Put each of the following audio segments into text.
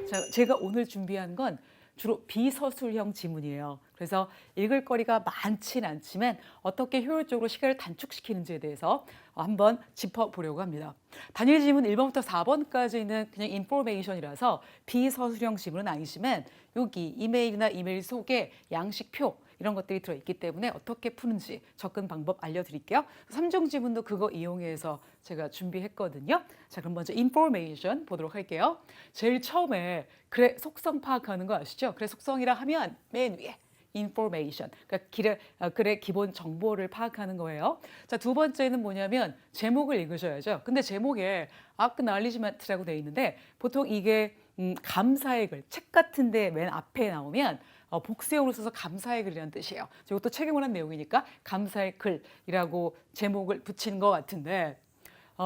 자, 제가 오늘 준비한 건 주로 비서술형 지문이에요. 그래서 읽을 거리가 많진 않지만 어떻게 효율적으로 시간을 단축시키는지에 대해서 한번 짚어보려고 합니다. 단일 지문 1번부터 4번까지는 그냥 인포메이션이라서 비서술형 지문은 아니지만 여기 이메일이나 이메일 속에 양식표 이런 것들이 들어있기 때문에 어떻게 푸는지 접근 방법 알려드릴게요. 3종 지문도 그거 이용해서 제가 준비했거든요. 자, 그럼 먼저 인포메이션 보도록 할게요. 제일 처음에 글의 속성 파악하는 거 아시죠? 글의 속성이라 하면 맨 위에 information, 그러니까 글의 기본 정보를 파악하는 거예요. 자, 두 번째는 뭐냐면 제목을 읽으셔야죠. 근데 제목에 acknowledgement라고 돼 있는데 보통 이게 감사의 글, 책 같은데 맨 앞에 나오면 복수형으로 써서 감사의 글이라는 뜻이에요. 이것도 책에 관한 내용이니까 감사의 글이라고 제목을 붙인 것 같은데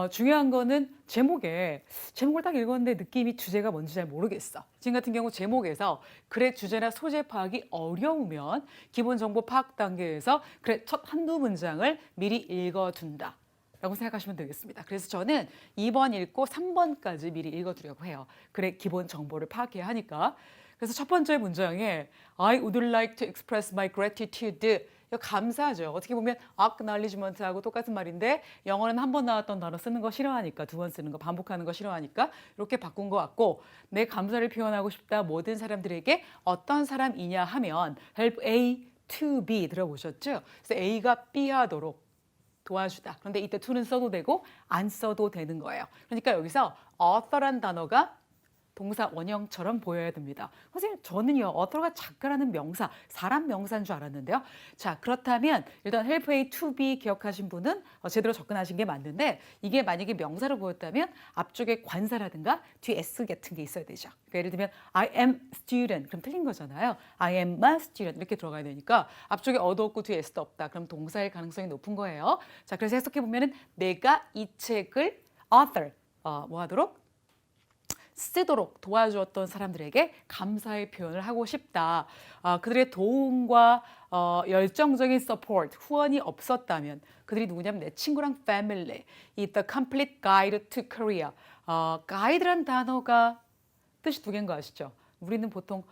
중요한 거는 제목을 딱 읽었는데 느낌이 주제가 뭔지 잘 모르겠어. 지금 같은 경우 제목에서 글의 주제나 소재 파악이 어려우면 기본 정보 파악 단계에서 글의 첫 한두 문장을 미리 읽어둔다 라고 생각하시면 되겠습니다. 그래서 저는 2번 읽고 3번까지 미리 읽어두려고 해요. 글의 기본 정보를 파악해야 하니까. 그래서 첫 번째 문장에 I would like to express my gratitude. 이거 감사하죠. 어떻게 보면 acknowledgement하고 똑같은 말인데 영어는 한 번 나왔던 단어 쓰는 거 싫어하니까 두 번 쓰는 거 반복하는 거 싫어하니까 이렇게 바꾼 것 같고 내 감사를 표현하고 싶다. 모든 사람들에게 어떤 사람이냐 하면 help A to B 들어보셨죠? 그래서 A가 B 하도록 도와주다. 그런데 이때 to는 써도 되고 안 써도 되는 거예요. 그러니까 여기서 author란 단어가 동사 원형처럼 보여야 됩니다. 선생님, 저는요, author가 작가라는 명사, 사람 명사인 줄 알았는데요. 자, 그렇다면 일단 help A to B 기억하신 분은 제대로 접근하신 게 맞는데 이게 만약에 명사로 보였다면 앞쪽에 관사라든가 뒤에 S 같은 게 있어야 되죠. 그러니까 예를 들면 I am student, 그럼 틀린 거잖아요. I am a student 이렇게 들어가야 되니까 앞쪽에 어도 없고 뒤에 S도 없다. 그럼 동사일 가능성이 높은 거예요. 자, 그래서 해석해 보면은 내가 이 책을 author 뭐 하도록 쓰도록 도와주었던 사람들에게 감사의 표현을 하고 싶다. 그들의 도움과 열정적인 support, 후원이 없었다면 그들이 누구냐면 내 친구랑 family, 이 The Complete Guide to Korea. 가이드란 단어가 뜻이 두 개인 거 아시죠? 우리는 보통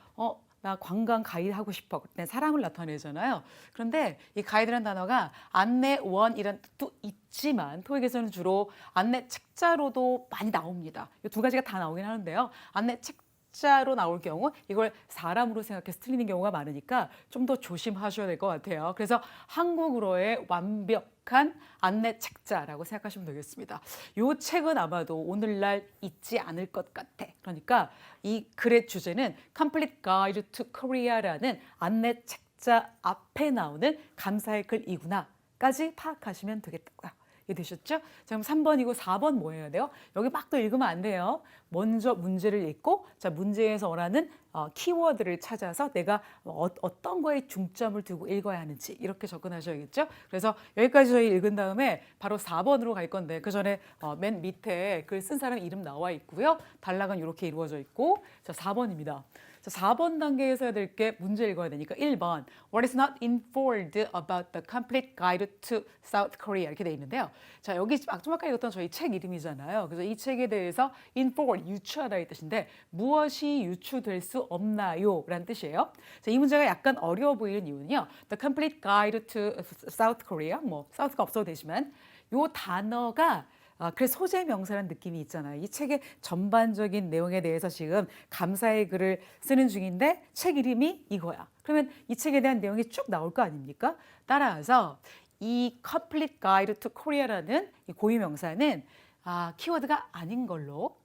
나 관광 가이드 하고 싶어. 그때 사람을 나타내잖아요. 그런데 이 가이드라는 단어가 안내원이란 뜻도 있지만 토익에서는 주로 안내 책자로도 많이 나옵니다. 이 두 가지가 다 나오긴 하는데요. 안내 책자로 나올 경우 이걸 사람으로 생각해서 틀리는 경우가 많으니까 좀 더 조심하셔야 될 것 같아요. 그래서 한국어로의 완벽한 안내 책자라고 생각하시면 되겠습니다. 이 책은 아마도 오늘날 있지 않을 것 같아. 그러니까 이 글의 주제는 Complete Guide to Korea라는 안내 책자 앞에 나오는 감사의 글이구나까지 파악하시면 되겠다고요. 되셨죠? 자, 그럼 3번이고 4번 뭐 해야 돼요? 여기 막 또 읽으면 안 돼요. 먼저 문제를 읽고 자, 문제에서 원하는 키워드를 찾아서 내가 어떤 거에 중점을 두고 읽어야 하는지 이렇게 접근하셔야겠죠? 그래서 여기까지 저희 읽은 다음에 바로 4번으로 갈 건데 그 전에 맨 밑에 글 쓴 사람 이름 나와 있고요. 단락은 이렇게 이루어져 있고 자, 4번입니다. 자, 4번 단계에서 해야 될 게 문제 읽어야 되니까 1번 What is not informed about the complete guide to South Korea 이렇게 돼 있는데요. 자, 여기 좀 아까 읽었던 저희 책 이름이잖아요. 그래서 이 책에 대해서 inform, 유추하다 이 뜻인데 무엇이 유추될 수 없나요? 라는 뜻이에요. 자, 이 문제가 약간 어려워 보이는 이유는요. The complete guide to South Korea, 뭐 South가 없어도 되지만 요 단어가 그래서 소재 명사라는 느낌이 있잖아요. 이 책의 전반적인 내용에 대해서 지금 감사의 글을 쓰는 중인데 책 이름이 이거야. 그러면 이 책에 대한 내용이 쭉 나올 거 아닙니까? 따라서 이 Complete Guide to Korea라는 이 고유 명사는 키워드가 아닌 걸로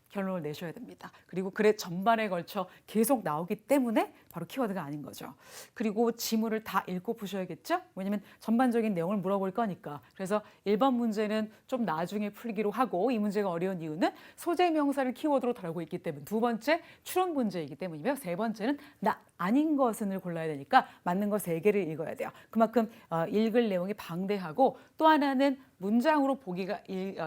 결론을 내셔야 됩니다. 그리고 글의 전반에 걸쳐 계속 나오기 때문에 바로 키워드가 아닌 거죠. 그리고 지문을 다 읽고 푸셔야겠죠? 왜냐면 전반적인 내용을 물어볼 거니까. 그래서 1번 문제는 좀 나중에 풀기로 하고 이 문제가 어려운 이유는 소재 명사를 키워드로 다루고 있기 때문. 두 번째 추론 문제이기 때문이며 세 번째는 아닌 것은을 골라야 되니까 맞는 거 3개를 읽어야 돼요. 그만큼 읽을 내용이 방대하고 또 하나는 문장으로 보기가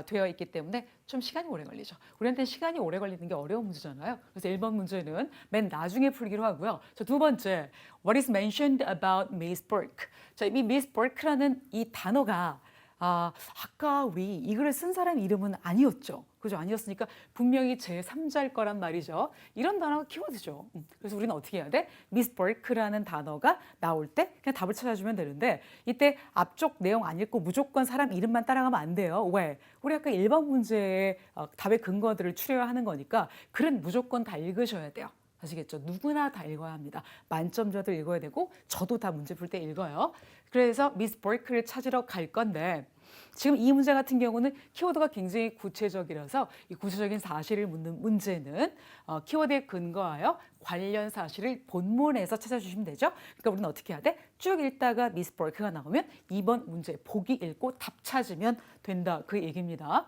되어 있기 때문에 좀 시간이 오래 걸리죠. 우리한테는 시간이 오래 걸리는 게 어려운 문제잖아요. 그래서 1번 문제는 맨 나중에 풀기로 하고요. 자, 두 번째, What is mentioned about Miss Burke? 자, 이 Miss Burke라는 이 단어가 아까 우리 이 글을 쓴 사람 이름은 아니었죠. 그죠? 아니었으니까 분명히 제3자일 거란 말이죠. 이런 단어가 키워드죠. 그래서 우리는 어떻게 해야 돼? 미스 버크라는 단어가 나올 때 그냥 답을 찾아주면 되는데 이때 앞쪽 내용 안 읽고 무조건 사람 이름만 따라가면 안 돼요. 왜? 우리 아까 1번 문제의 답의 근거들을 추려야 하는 거니까 글은 무조건 다 읽으셔야 돼요. 아시겠죠? 누구나 다 읽어야 합니다. 만점자도 읽어야 되고 저도 다 문제 풀 때 읽어요. 그래서 미스 버크를 찾으러 갈 건데 지금 이 문제 같은 경우는 키워드가 굉장히 구체적이라서 이 구체적인 사실을 묻는 문제는 키워드에 근거하여 관련 사실을 본문에서 찾아주시면 되죠. 그러니까 우리는 어떻게 해야 돼? 쭉 읽다가 미스 버크가 나오면 2번 문제 보기 읽고 답 찾으면 된다. 그 얘기입니다.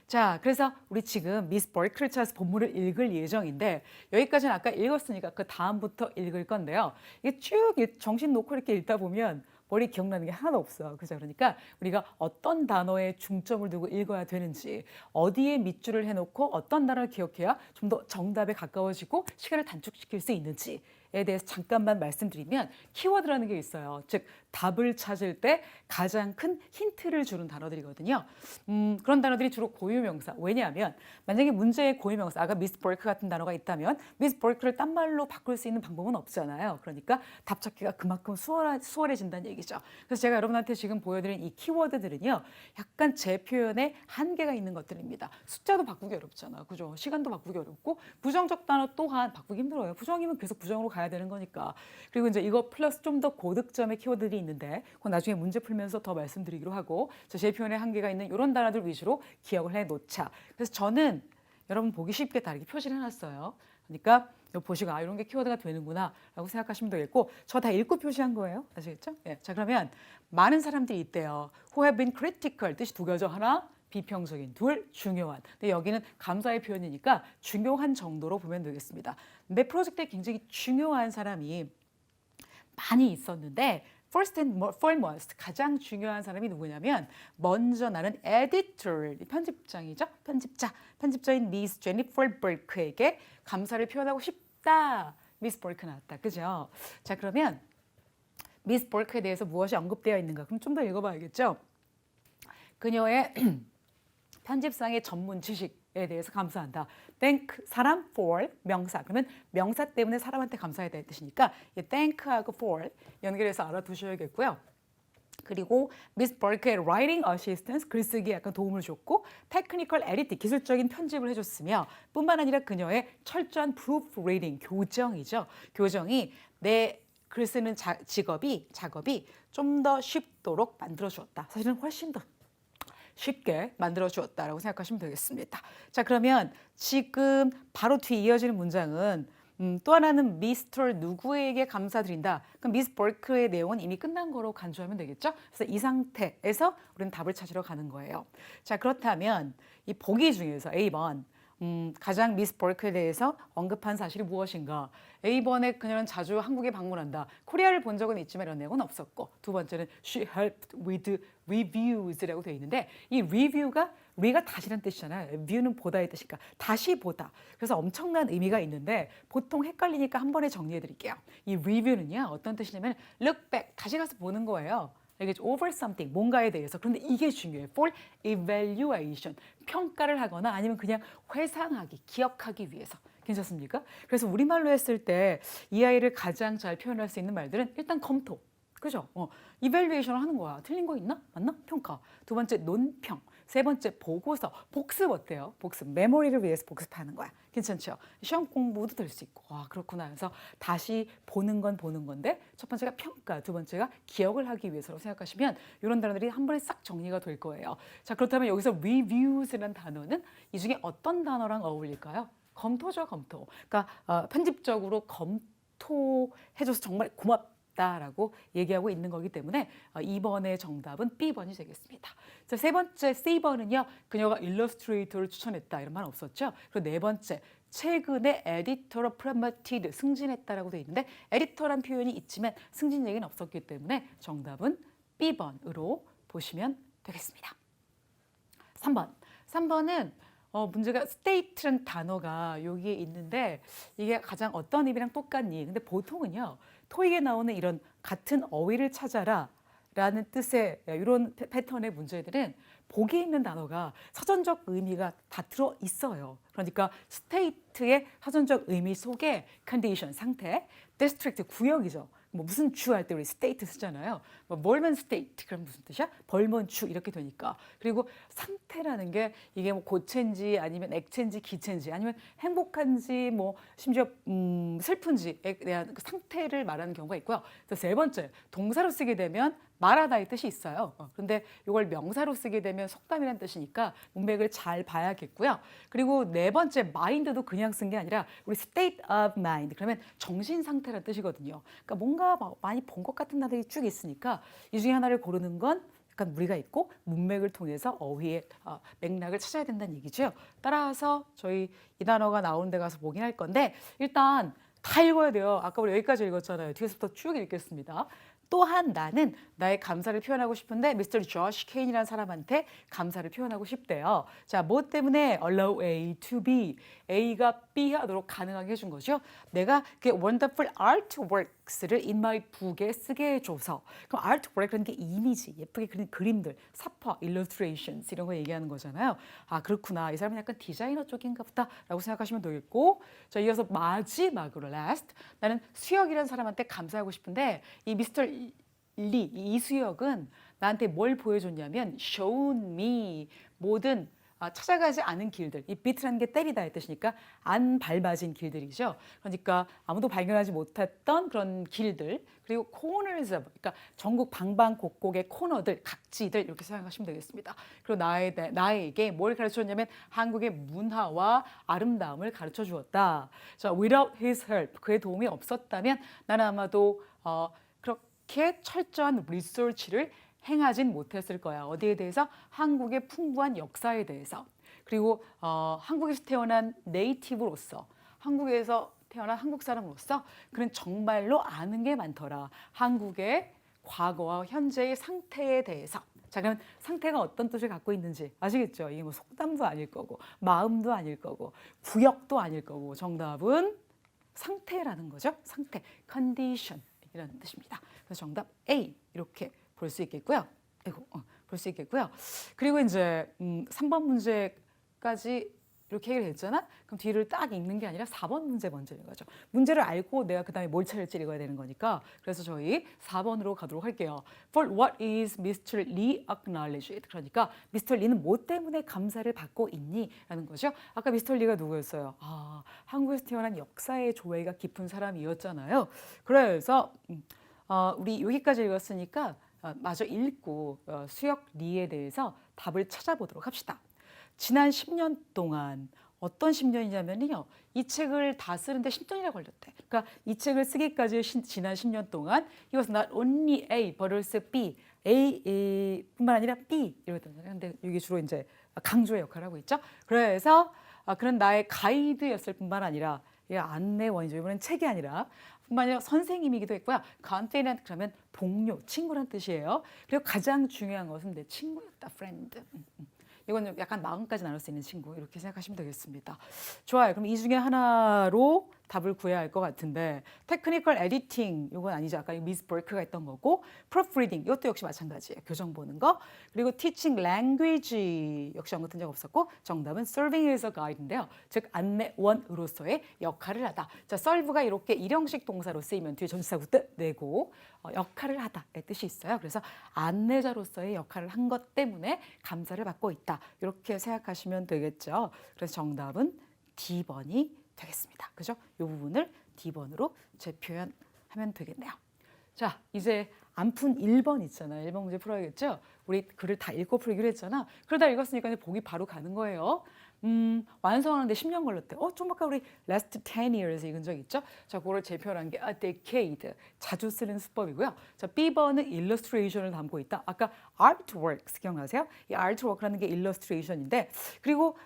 자, 그래서 우리 지금 미스 버크를 찾아서 본문을 읽을 예정인데 여기까지는 아까 읽었으니까 그 다음부터 읽을 건데요. 이게 쭉 정신 놓고 이렇게 읽다 보면 머리 기억나는 게 하나도 없어. 그죠? 그러니까 우리가 어떤 단어에 중점을 두고 읽어야 되는지, 어디에 밑줄을 해놓고 어떤 단어를 기억해야 좀 더 정답에 가까워지고 시간을 단축시킬 수 있는지에 대해서 잠깐만 말씀드리면 키워드라는 게 있어요. 즉 답을 찾을 때 가장 큰 힌트를 주는 단어들이거든요. 그런 단어들이 주로 고유명사. 왜냐하면 만약에 문제에 고유명사, 아까 미스 버크 같은 단어가 있다면 미스 버크를 딴 말로 바꿀 수 있는 방법은 없잖아요. 그러니까 답 찾기가 그만큼 수월해진다는 얘기죠. 그래서 제가 여러분한테 지금 보여드린 이 키워드들은요. 약간 제 표현에 한계가 있는 것들입니다. 숫자도 바꾸기 어렵잖아. 그죠? 시간도 바꾸기 어렵고 부정적 단어 또한 바꾸기 힘들어요. 부정이면 계속 부정으로 가야 되는 거니까. 그리고 이제 이거 플러스 좀 더 고득점의 키워드들이 있는데 그건 나중에 문제 풀면서 더 말씀드리기로 하고 제 표현에 한계가 있는 이런 단어들 위주로 기억을 해놓자. 그래서 저는 여러분 보기 쉽게 다 이렇게 표시를 해놨어요. 그러니까 보시고 이런 게 키워드가 되는구나 라고 생각하시면 되겠고 저 다 읽고 표시한 거예요. 아시겠죠? 예. 자, 그러면 많은 사람들이 있대요. Who have been critical 뜻이 두 개죠. 하나 비평적인, 둘 중요한. 근데 여기는 감사의 표현이니까 중요한 정도로 보면 되겠습니다. 내 프로젝트에 굉장히 중요한 사람이 많이 있었는데 first and foremost 가장 중요한 사람이 누구냐면 먼저 나는 editor 편집장이죠. 편집자인 미스 제니퍼 버크에게 감사를 표현하고 싶다. 미스 버크 나왔다. 그죠? 자, 그러면 미스 버크에 대해서 무엇이 언급되어 있는가? 그럼 좀 더 읽어봐야겠죠. 그녀의 편집상의 전문 지식에 대해서 감사한다. thank 사람 for 명사. 그러면 명사 때문에 사람한테 감사해야 될 뜻이니까 이 thank하고 for 연결해서 알아두셔야겠고요. 그리고 미스 버크의 writing assistance 글쓰기에 약간 도움을 줬고 technical edit 기술적인 편집을 해줬으며 뿐만 아니라 그녀의 철저한 proofreading 교정이죠. 교정이 내 글 쓰는 작업이 좀 더 쉽도록 만들어 주었다. 사실은 훨씬 더 쉽게 만들어 주었다라고 생각하시면 되겠습니다. 자, 그러면 지금 바로 뒤에 이어지는 문장은 또 하나는 미스터 누구에게 감사드린다. 그럼 미스 버크의 내용은 이미 끝난 거로 간주하면 되겠죠? 그래서 이 상태에서 우리는 답을 찾으러 가는 거예요. 자, 그렇다면 이 보기 중에서 A번 가장 미스 버크에 대해서 언급한 사실이 무엇인가? A번에 그녀는 자주 한국에 방문한다. 코리아를 본 적은 있지만 이런 내용은 없었고 두 번째는 she helped with reviews라고 되어 있는데 이 review가 re가 다시란 뜻이잖아요. view는 보다의 뜻이니까 다시 보다. 그래서 엄청난 의미가 있는데 보통 헷갈리니까 한 번에 정리해 드릴게요. 이 review는요. 어떤 뜻이냐면 look back, 다시 가서 보는 거예요. 이게 over something, 뭔가에 대해서. 그런데 이게 중요해요. for evaluation, 평가를 하거나 아니면 그냥 회상하기, 기억하기 위해서. 괜찮습니까? 그래서 우리말로 했을 때 이 아이를 가장 잘 표현할 수 있는 말들은 일단 검토. 그죠? 이밸류에이션을 하는 거야. 틀린 거 있나? 맞나? 평가. 두 번째 논평. 세 번째 보고서. 복습 어때요? 복습. 메모리를 위해서 복습하는 거야. 괜찮죠? 시험 공부도 될 수 있고. 아, 그렇구나. 그래서 다시 보는 건 보는 건데 첫 번째가 평가, 두 번째가 기억을 하기 위해서라고 생각하시면 이런 단어들이 한 번에 싹 정리가 될 거예요. 자, 그렇다면 여기서 reviews라는 단어는 이 중에 어떤 단어랑 어울릴까요? 검토죠, 검토. 그러니까 편집적으로 검토해줘서 정말 고맙다라고 얘기하고 있는 거기 때문에 2번의 정답은 B번이 되겠습니다. 자, 세 번째 C번은요. 그녀가 일러스트레이터를 추천했다. 이런 말 없었죠. 그리고 네 번째 최근에 에디터로 promoted 승진했다라고 되어 있는데 에디터란 표현이 있지만 승진 얘기는 없었기 때문에 정답은 B번으로 보시면 되겠습니다. 3번은 문제가 state라는 단어가 여기에 있는데 이게 가장 어떤 의미랑 똑같니? 근데 보통은요. 토익에 나오는 이런 같은 어휘를 찾아라 라는 뜻의 이런 패턴의 문제들은 보기 있는 단어가 사전적 의미가 다 들어 있어요. 그러니까 state의 사전적 의미 속에 condition, 상태, district, 구역이죠. 뭐 무슨 주 할 때 우리 state 쓰잖아요. 뭐 멀면 state 그럼 무슨 뜻이야? 벌먼 주 이렇게 되니까. 그리고 상태라는 게 이게 뭐 고체인지 아니면 액체인지 기체인지 아니면 행복한지 뭐 심지어 슬픈지에 대한 그 상태를 말하는 경우가 있고요. 그래서 세 번째 동사로 쓰게 되면 말하다의 뜻이 있어요. 그런데 이걸 명사로 쓰게 되면 속담이라는 뜻이니까 문맥을 잘 봐야겠고요. 그리고 네 번째 마인드도 그냥 쓴 게 아니라 우리 state of mind 그러면 정신 상태라는 뜻이거든요. 그러니까 뭔가 많이 본 것 같은 단어들이 쭉 있으니까 이 중에 하나를 고르는 건 약간 무리가 있고 문맥을 통해서 어휘의 맥락을 찾아야 된다는 얘기죠. 따라서 저희 이 단어가 나오는 데 가서 보긴 할 건데 일단 다 읽어야 돼요. 아까 우리 여기까지 읽었잖아요. 뒤에서부터 쭉 읽겠습니다. 또한 나는 나의 감사를 표현하고 싶은데 미스터 조시 케인이라는 사람한테 감사를 표현하고 싶대요. 자, 뭐 때문에 allow A to B, A가 B 하도록 가능하게 해준 거죠. 내가 그 wonderful artworks를 in my book에 쓰게 해줘서. 그럼 artwork라는 게 이미지, 예쁘게 그린 그림들, 사파, illustrations 이런 거 얘기하는 거잖아요. 아, 그렇구나. 이 사람은 약간 디자이너 쪽인가 보다라고 생각하시면 되겠고, 자, 이어서 마지막으로 last. 나는 수혁이라는 사람한테 감사하고 싶은데 이 미스터 이수혁은 나한테 뭘 보여줬냐면 shown me 모든 찾아가지 않은 길들. 이 비트라는 게 때리다의 뜻이니까 안 밟아진 길들이죠. 그러니까 아무도 발견하지 못했던 그런 길들. 그리고 corners of, 그러니까 전국 방방곡곡의 코너들, 각지들 이렇게 생각하시면 되겠습니다. 그리고 나에게 뭘 가르쳐줬냐면 한국의 문화와 아름다움을 가르쳐 주었다. 자, without his help, 그의 도움이 없었다면 나는 아마도 그렇게 철저한 리서치를 행하진 못했을 거야. 어디에 대해서? 한국의 풍부한 역사에 대해서. 그리고 한국에서 태어난 네이티브로서, 한국에서 태어난 한국 사람으로서 그는 정말로 아는 게 많더라. 한국의 과거와 현재의 상태에 대해서. 자, 그럼 상태가 어떤 뜻을 갖고 있는지 아시겠죠? 이게 뭐 속담도 아닐 거고 마음도 아닐 거고 구역도 아닐 거고 정답은 상태라는 거죠. 상태, condition 이라는 뜻입니다. 그래서 정답 A 이렇게 볼 수 있겠고요. 볼 수 있겠고요. 그리고 이제 3번 문제까지 이렇게 얘기를 했잖아. 그럼 뒤를 딱 읽는 게 아니라 4번 문제 먼저 읽어야죠. 문제를 알고 내가 그다음에 뭘 찾을지 읽어야 되는 거니까. 그래서 저희 4번으로 가도록 할게요. For what is Mr. Lee acknowledged? 그러니까 미스터 리는 뭐 때문에 감사를 받고 있니? 라는 거죠. 아까 미스터 리가 누구였어요? 한국에서 태어난 역사의 조예가 깊은 사람이었잖아요. 그래서 우리 여기까지 읽었으니까 마저 읽고 수혁 리에 대해서 답을 찾아보도록 합시다. 지난 10년 동안 어떤 10년이냐면요. 이 책을 다 쓰는데 10년이나 걸렸대. 그러니까 이 책을 쓰기까지 지난 10년 동안 he was not only A but also B. A뿐만 아니라 B 이러거든요. 근데 이게 주로 이제 강조의 역할을 하고 있죠. 그래서 그런 나의 가이드였을 뿐만 아니라 안내원이죠. 이번엔 책이 아니라 뿐만 아니라 선생님이기도 했고요. confident 그러면 동료, 친구란 뜻이에요. 그리고 가장 중요한 것은 내 친구였다. friend. 이건 약간 마음까지 나눌 수 있는 친구 이렇게 생각하시면 되겠습니다. 좋아요. 그럼 이 중에 하나로 답을 구해야 할 것 같은데 테크니컬 에디팅 이건 아니죠. 아까 미스 버크가 했던 거고 프로프리딩 이것도 역시 마찬가지예요. 교정 보는 거. 그리고 teaching language 역시 언급한 적 없었고 정답은 serving as a guide인데요. 즉 안내원으로서의 역할을 하다. 자, serve가 이렇게 일형식 동사로 쓰이면 뒤에 전치사구 뜻 내고 역할을 하다의 뜻이 있어요. 그래서 안내자로서의 역할을 한 것 때문에 감사를 받고 있다. 이렇게 생각하시면 되겠죠. 그래서 정답은 D번이 되겠습니다. 그죠? 이 부분을 D번으로 재표현하면 되겠네요. 자, 이제 안 푼 1번 있잖아요. 1번 문제 풀어야겠죠? 우리 글을 다 읽고 풀기로 했잖아. 그러다 읽었으니까 보기 바로 가는 거예요. 완성하는데 10년 걸렸대. 좀 아까 우리 last 10 years 읽은 적 있죠? 자, 그거를 재표현한 게 a decade. 자주 쓰는 수법이고요. 자, B번은 illustration을 담고 있다. 아까 artworks 기억나세요? 이 artwork라는 게 illustration인데 그리고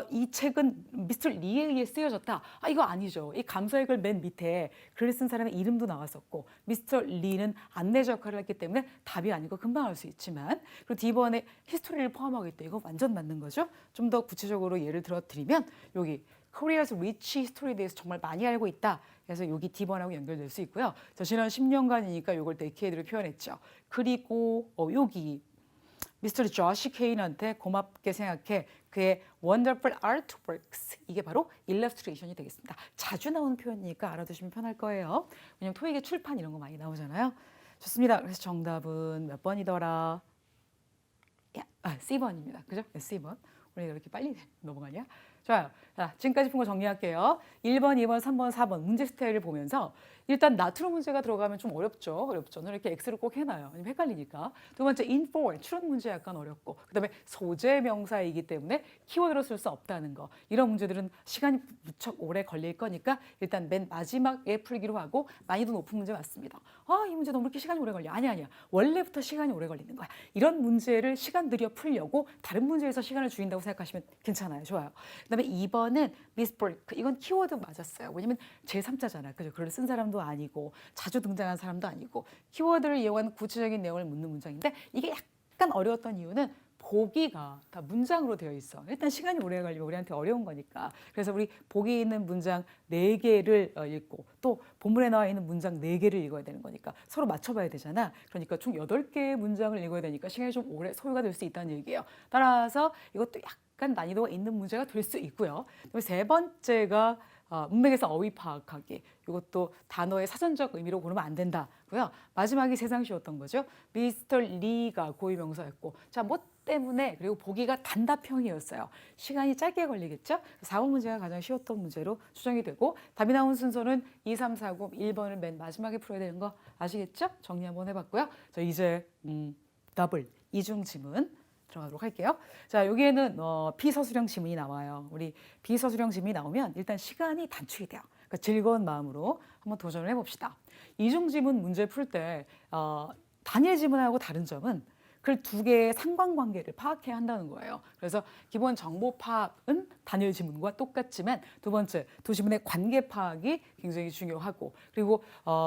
이 책은 미스터 리에 의해 쓰여졌다. 이거 아니죠. 이 감사의 글 맨 밑에 글을 쓴 사람의 이름도 나왔었고 미스터 리는 안내자 역할을 했기 때문에 답이 아니고 금방 알 수 있지만 그리고 D번에 히스토리를 포함하고 있다. 이거 완전 맞는 거죠. 좀 더 구체적으로 예를 들어 드리면 여기 Korea's rich history에 대해서 정말 많이 알고 있다. 그래서 여기 D번하고 연결될 수 있고요. 저 지난 10년간이니까 이걸 decade로 표현했죠. 그리고 여기 미스터 조시 케인한테 고맙게 생각해. 그의 wonderful artworks. 이게 바로 illustration이 되겠습니다. 자주 나오는 표현이니까 알아두시면 편할 거예요. 왜냐면 토익에 출판 이런 거 많이 나오잖아요. 좋습니다. 그래서 정답은 몇 번이더라? C번입니다. 그죠? 네, C번. 우리가 이렇게 빨리 넘어가냐? 좋아요. 자, 지금까지 푼 거 정리할게요. 1번, 2번, 3번, 4번 문제 스타일을 보면서 일단 나트륨 문제가 들어가면 좀 어렵죠. 저는 이렇게 X를 꼭 해놔요. 아니면 헷갈리니까. 두 번째, 인포, 추론 문제 약간 어렵고. 그다음에 소재 명사이기 때문에 키워드로 쓸 수 없다는 거. 이런 문제들은 시간이 무척 오래 걸릴 거니까 일단 맨 마지막에 풀기로 하고 난이도 높은 문제 맞습니다. 이 문제 너무 이렇게 시간이 오래 걸려. 아니야. 원래부터 시간이 오래 걸리는 거야. 이런 문제를 시간 들여 풀려고 다른 문제에서 시간을 줄인다고 생각하시면 괜찮아요. 좋아요. 그다음에 2번은 미스볼크. 이건 키워드 맞았어요. 왜냐면 제3자잖아요. 그죠? 글을 쓴 사람도 아니고 자주 등장한 사람도 아니고 키워드를 이용한 구체적인 내용을 묻는 문장인데 이게 약간 어려웠던 이유는 보기가 다 문장으로 되어 있어. 일단 시간이 오래 걸리면 우리한테 어려운 거니까. 그래서 우리 보기 있는 문장 4개를 읽고 또 본문에 나와 있는 문장 4개를 읽어야 되는 거니까 서로 맞춰봐야 되잖아. 그러니까 총 8개의 문장을 읽어야 되니까 시간이 좀 오래 소요가 될 수 있다는 얘기예요. 따라서 이것도 약간 난이도가 있는 문제가 될 수 있고요. 세 번째가 문맥에서 어휘 파악하기. 이것도 단어의 사전적 의미로 고르면 안 된다고요. 마지막이 세상 쉬웠던 거죠. 미스터 리가 고유명사였고, 자, 뭐 때문에 그리고 보기가 단답형이었어요. 시간이 짧게 걸리겠죠. 4번 문제가 가장 쉬웠던 문제로 추정이 되고 답이 나온 순서는 2, 3, 4, 9, 1번을 맨 마지막에 풀어야 되는 거 아시겠죠? 정리 한번 해봤고요. 자, 이제 더블 이중 지문 들어가도록 할게요. 자, 여기에는 비서술형 지문이 나와요. 우리 비서술형 지문이 나오면 일단 시간이 단축이 돼요. 그러니까 즐거운 마음으로 한번 도전을 해봅시다. 이중 지문 문제 풀 때 단일 지문하고 다른 점은 그 두 개의 상관관계를 파악해야 한다는 거예요. 그래서 기본 정보 파악은 단일 지문과 똑같지만 두 번째, 두 지문의 관계 파악이 굉장히 중요하고 그리고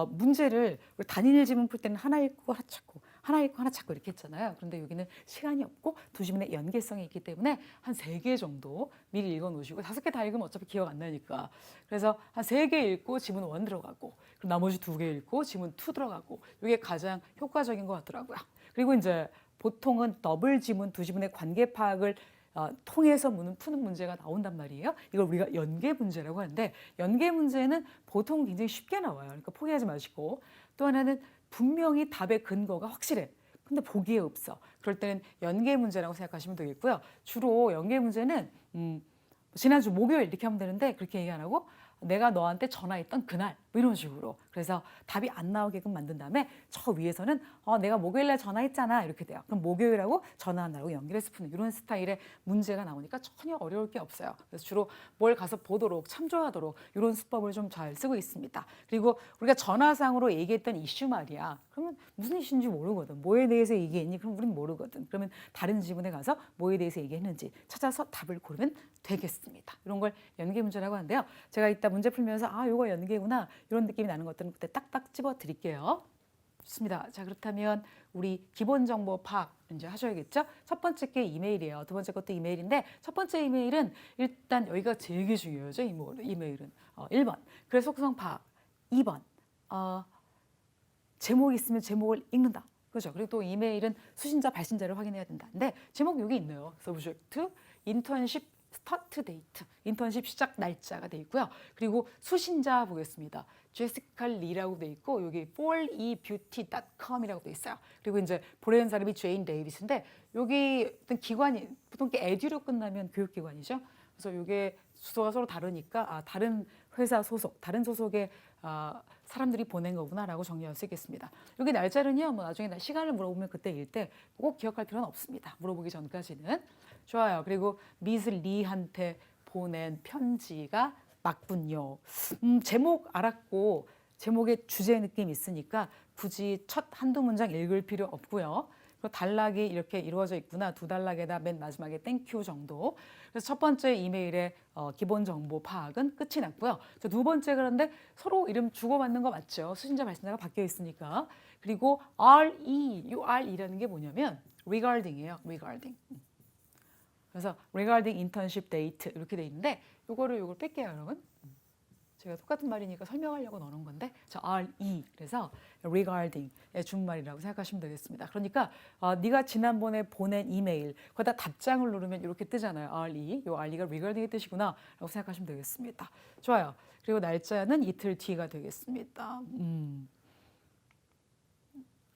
문제를 단일 지문 풀 때는 하나 읽고 하나 찾고 하나 읽고 하나 찾고 이렇게 했잖아요. 그런데 여기는 시간이 없고 두 지문의 연계성이 있기 때문에 한 3개 정도 미리 읽어 놓으시고 5개 다 읽으면 어차피 기억 안 나니까. 그래서 한 3개 읽고 지문 1 들어가고 그럼 나머지 2개 읽고 지문 2 들어가고 이게 가장 효과적인 것 같더라고요. 그리고 이제 보통은 더블 지문, 두 지문의 관계 파악을 통해서 푸는 문제가 나온단 말이에요. 이걸 우리가 연계 문제라고 하는데 연계 문제는 보통 굉장히 쉽게 나와요. 그러니까 포기하지 마시고 또 하나는 분명히 답의 근거가 확실해. 근데 보기에 없어. 그럴 때는 연계 문제라고 생각하시면 되겠고요. 주로 연계 문제는 지난주 목요일 이렇게 하면 되는데 그렇게 얘기 안 하고 내가 너한테 전화했던 그날 뭐 이런 식으로. 그래서 답이 안 나오게끔 만든 다음에 저 위에서는 내가 목요일날 전화했잖아 이렇게 돼요. 그럼 목요일하고 전화한 날하고 연결해서 푸는 이런 스타일의 문제가 나오니까 전혀 어려울 게 없어요. 그래서 주로 뭘 가서 보도록 참조하도록 이런 수법을 좀 잘 쓰고 있습니다. 그리고 우리가 전화상으로 얘기했던 이슈 말이야. 그러면 무슨 이슈인지 모르거든. 뭐에 대해서 얘기했니? 그럼 우린 모르거든. 그러면 다른 지문에 가서 뭐에 대해서 얘기했는지 찾아서 답을 고르면 되겠습니다. 이런 걸 연계 문제라고 하는데요. 제가 이따 문제 풀면서 이거 연계구나 이런 느낌이 나는 것들은 그때 딱딱 집어 드릴게요. 좋습니다. 자, 그렇다면 우리 기본 정보 파악 이제 하셔야겠죠? 첫 번째 게 이메일이에요. 두 번째 것도 이메일인데 첫 번째 이메일은 일단 여기가 되게 중요하죠. 이메일은 1번 글의 속성 파악, 2번 제목이 있으면 제목을 읽는다. 그렇죠? 그리고 또 이메일은 수신자, 발신자를 확인해야 된다. 근데 제목 여기 있네요. 서브젝트, 인턴십 스타트 데이트, 인턴십 시작 날짜가 돼 있고요. 그리고 수신자 보겠습니다. 제시카 리라고 돼 있고 여기 forebeauty.com이라고 돼 있어요. 그리고 이제 보내는 사람이 제인 데이비스인데 여기 어떤 기관이 보통 에듀로 끝나면 교육기관이죠. 그래서 이게 주소가 서로 다르니까 다른 회사 소속, 다른 소속의 사람들이 보낸 거구나라고 정리할 수 있겠습니다. 여기 날짜는요, 뭐 나중에 시간을 물어보면 그때 일 때 꼭 기억할 필요는 없습니다. 물어보기 전까지는. 좋아요. 그리고 미스 리한테 보낸 편지가 맞군요. 제목 알았고 제목에 주제 느낌 있으니까 굳이 첫 한두 문장 읽을 필요 없고요. 그리고 단락이 이렇게 이루어져 있구나. 2단락에다 맨 마지막에 땡큐 정도. 그래서 첫 번째 이메일의 기본 정보 파악은 끝이 났고요. 두 번째 그런데 서로 이름 주고받는 거 맞죠? 수신자 발신자가 바뀌어 있으니까. 그리고 RE, 이 R이라는 게 뭐냐면 regarding이에요. regarding. 그래서 regarding internship date 이렇게 돼 있는데 요걸 뺄게요, 여러분. 제가 똑같은 말이니까 설명하려고 넣는 건데 저 RE 그래서 regarding의 준말이라고 생각하시면 되겠습니다. 그러니까 네가 지난번에 보낸 이메일 거기다 답장을 누르면 이렇게 뜨잖아요. RE. 요 RE가 regarding의 뜻이구나 라고 생각하시면 되겠습니다. 좋아요. 그리고 날짜는 이틀 뒤가 되겠습니다.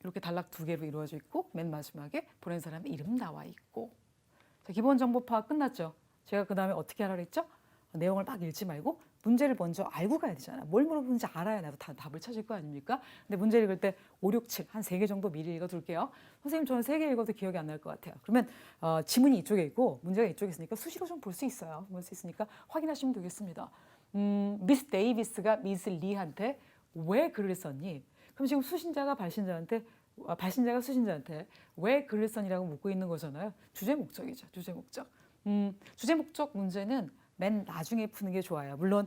이렇게 단락 2개로 이루어져 있고 맨 마지막에 보낸 사람의 이름 나와 있고. 자, 기본 정보 파악 끝났죠? 제가 그 다음에 어떻게 하라 그랬죠? 내용을 막 읽지 말고 문제를 먼저 알고 가야 되잖아. 뭘 물어보는지 알아야 나도 다 답을 찾을 거 아닙니까? 근데 문제 읽을 때 5, 6, 7 한 3개 정도 미리 읽어둘게요. 선생님 저는 3개 읽어도 기억이 안 날 것 같아요. 그러면 지문이 이쪽에 있고 문제가 이쪽에 있으니까 수시로 좀 볼 수 있어요. 볼 수 있으니까 확인하시면 되겠습니다. 미스 데이비스가 미스 리한테 왜 글을 썼니? 그럼 지금 수신자가 발신자가 수신자한테 왜 글을 썼니라고 묻고 있는 거잖아요. 주제 목적이죠. 주제 목적. 주제 목적 문제는 맨 나중에 푸는 게 좋아요. 물론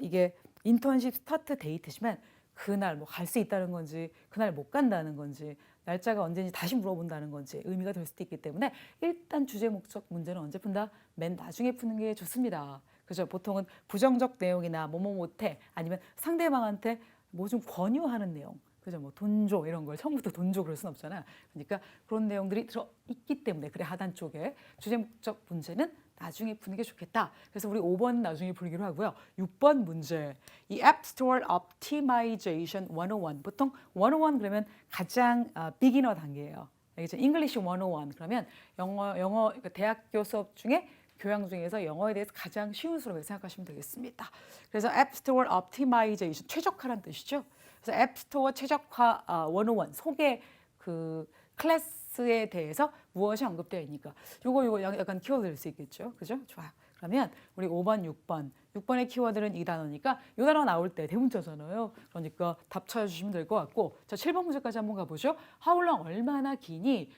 이게 인턴십 스타트 데이트지만 그날 뭐 갈 수 있다는 건지 그날 못 간다는 건지 날짜가 언제인지 다시 물어본다는 건지 의미가 될 수도 있기 때문에 일단 주제 목적 문제는 언제 푼다? 맨 나중에 푸는 게 좋습니다. 그죠? 보통은 부정적 내용이나 뭐뭐 못해 아니면 상대방한테 뭐 좀 권유하는 내용 그죠? 뭐 돈 줘 이런 걸 처음부터 돈 줘 그럴 순 없잖아. 그러니까 그런 내용들이 들어 있기 때문에 그래 하단 쪽에 주제 목적 문제는 나중에 푸는 게 좋겠다. 그래서 우리 5번 나중에 풀기로 하고요. 6번 문제. 이 App Store Optimization 101. 보통 101 그러면 가장 비기너 단계예요. 알겠죠? English 101 그러면 영어 그러니까 대학교 수업 중에 교양 중에서 영어에 대해서 가장 쉬운 수업이라고 생각하시면 되겠습니다. 그래서 App Store Optimization 최적화란 뜻이죠. 그래서 App Store 최적화 101 소개 그 클래스에 대해서 무엇이 언급되어 있니까 요거 약간 키워드 될 수 있겠죠. 그죠? 좋아요. 그러면 우리 5번, 6번. 6번의 키워드는 이 단어니까 이 단어 나올 때 대문자잖아요. 그러니까 답 찾아주시면 될 것 같고 자 7번 문제까지 한번 가보죠. How long 얼마나 기니?